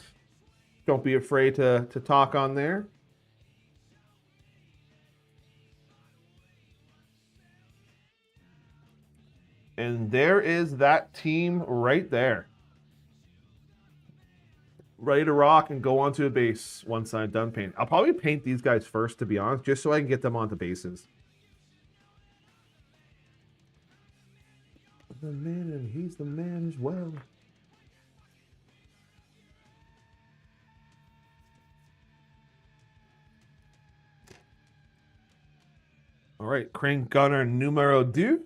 [SPEAKER 2] Don't be afraid to talk on there. And there is that team right there. Ready to rock and go onto a base once I'm done painting. I'll probably paint these guys first, to be honest, just so I can get them onto bases. The man, and he's the man as well. All right, Crane Gunner numero 2.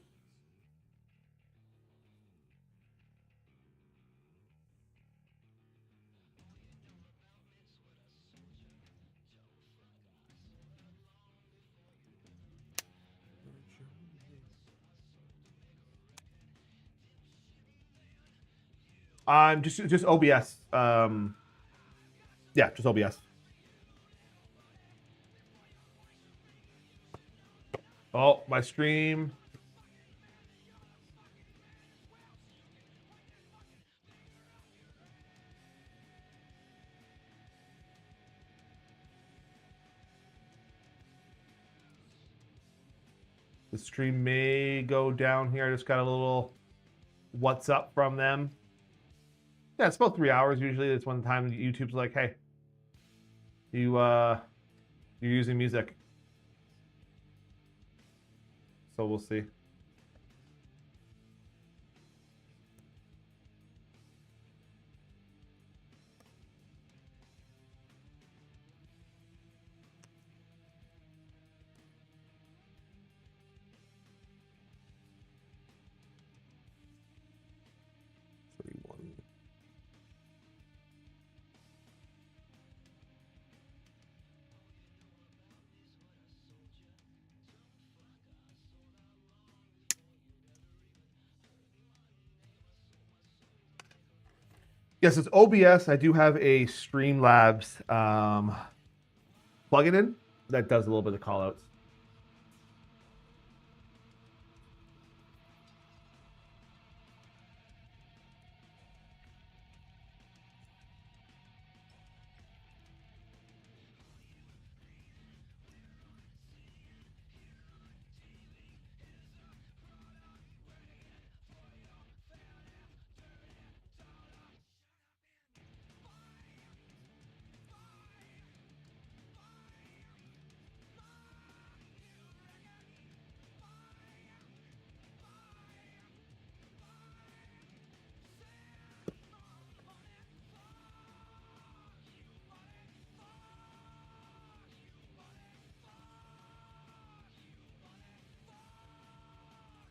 [SPEAKER 2] Just OBS. Yeah, just OBS. Oh, my stream. The stream may go down here. I just got a little what's up from them. Yeah, it's about 3 hours usually. It's one time YouTube's like, hey, you're using music. So we'll see. Yes, it's OBS. I do have a Streamlabs plugin in that does a little bit of callouts.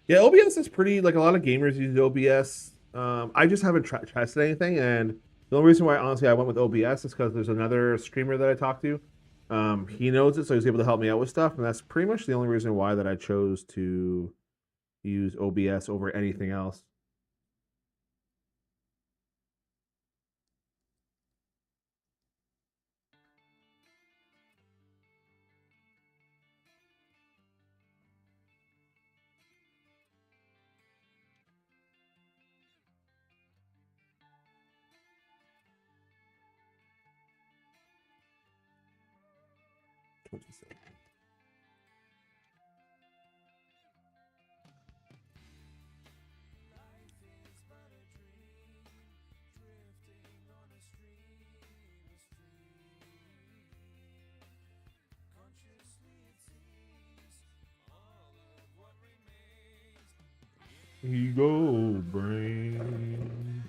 [SPEAKER 2] Yeah, OBS is pretty, like a lot of gamers use OBS. I just haven't tested anything, and the only reason why honestly I went with OBS is because there's another streamer that I talked to. He knows it, so he's able to help me out with stuff, and that's pretty much the only reason why that I chose to use OBS over anything else. Ego brain.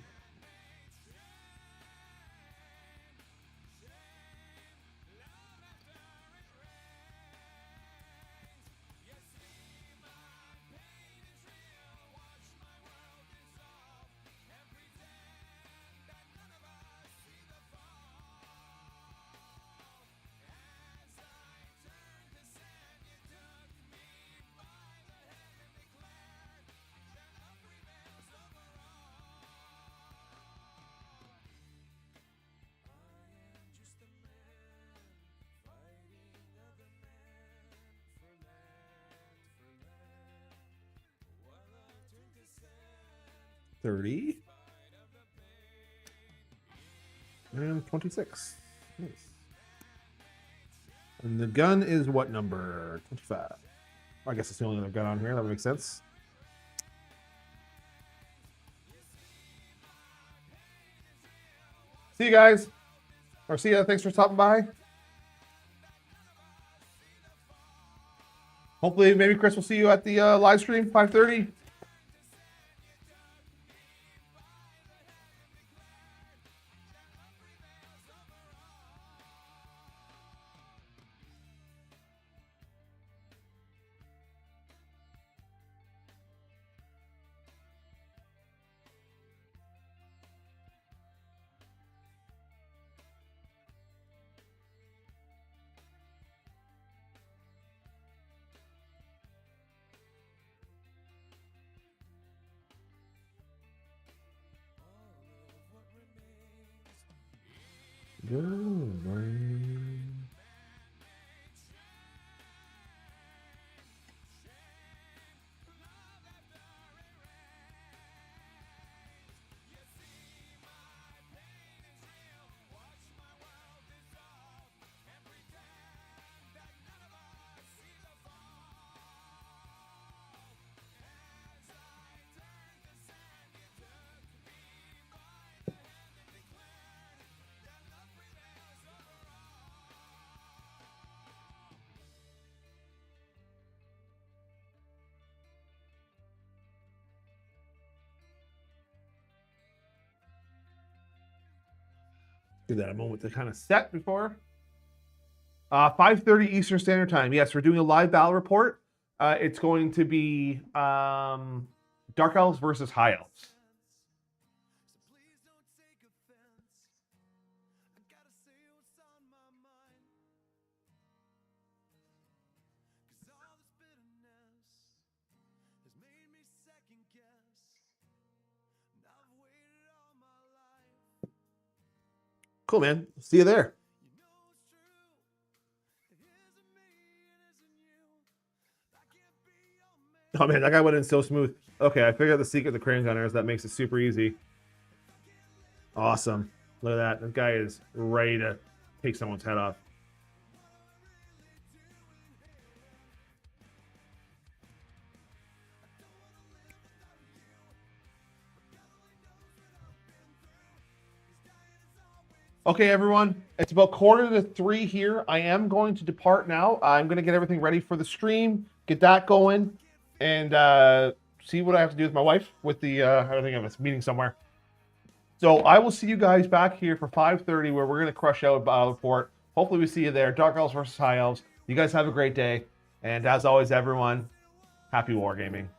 [SPEAKER 2] 30. And 26. Nice. And the gun is what number? 25. I guess it's the only other gun on here. That would make sense. See you guys. Or see ya. Thanks for stopping by. Hopefully, maybe Chris will see you at the live stream, 5:30. Good morning. Give that a moment to kind of set before. 5:30 Eastern Standard Time. Yes, we're doing a live battle report. It's going to be Dark Elves versus High Elves. Cool, man. See you there. Oh, man, that guy went in so smooth. Okay, I figured out the secret of the crane gunners. That makes it super easy. Awesome. Look at that. This guy is ready to take someone's head off. Okay, everyone, it's about 2:45 here. I am going to depart now. I'm going to get everything ready for the stream, get that going, and see what I have to do with my wife with the, I think I have a meeting somewhere. So I will see you guys back here for 5:30 where we're going to crush out Battle Report. Hopefully we see you there. Dark Elves versus High Elves. You guys have a great day. And as always, everyone, happy wargaming.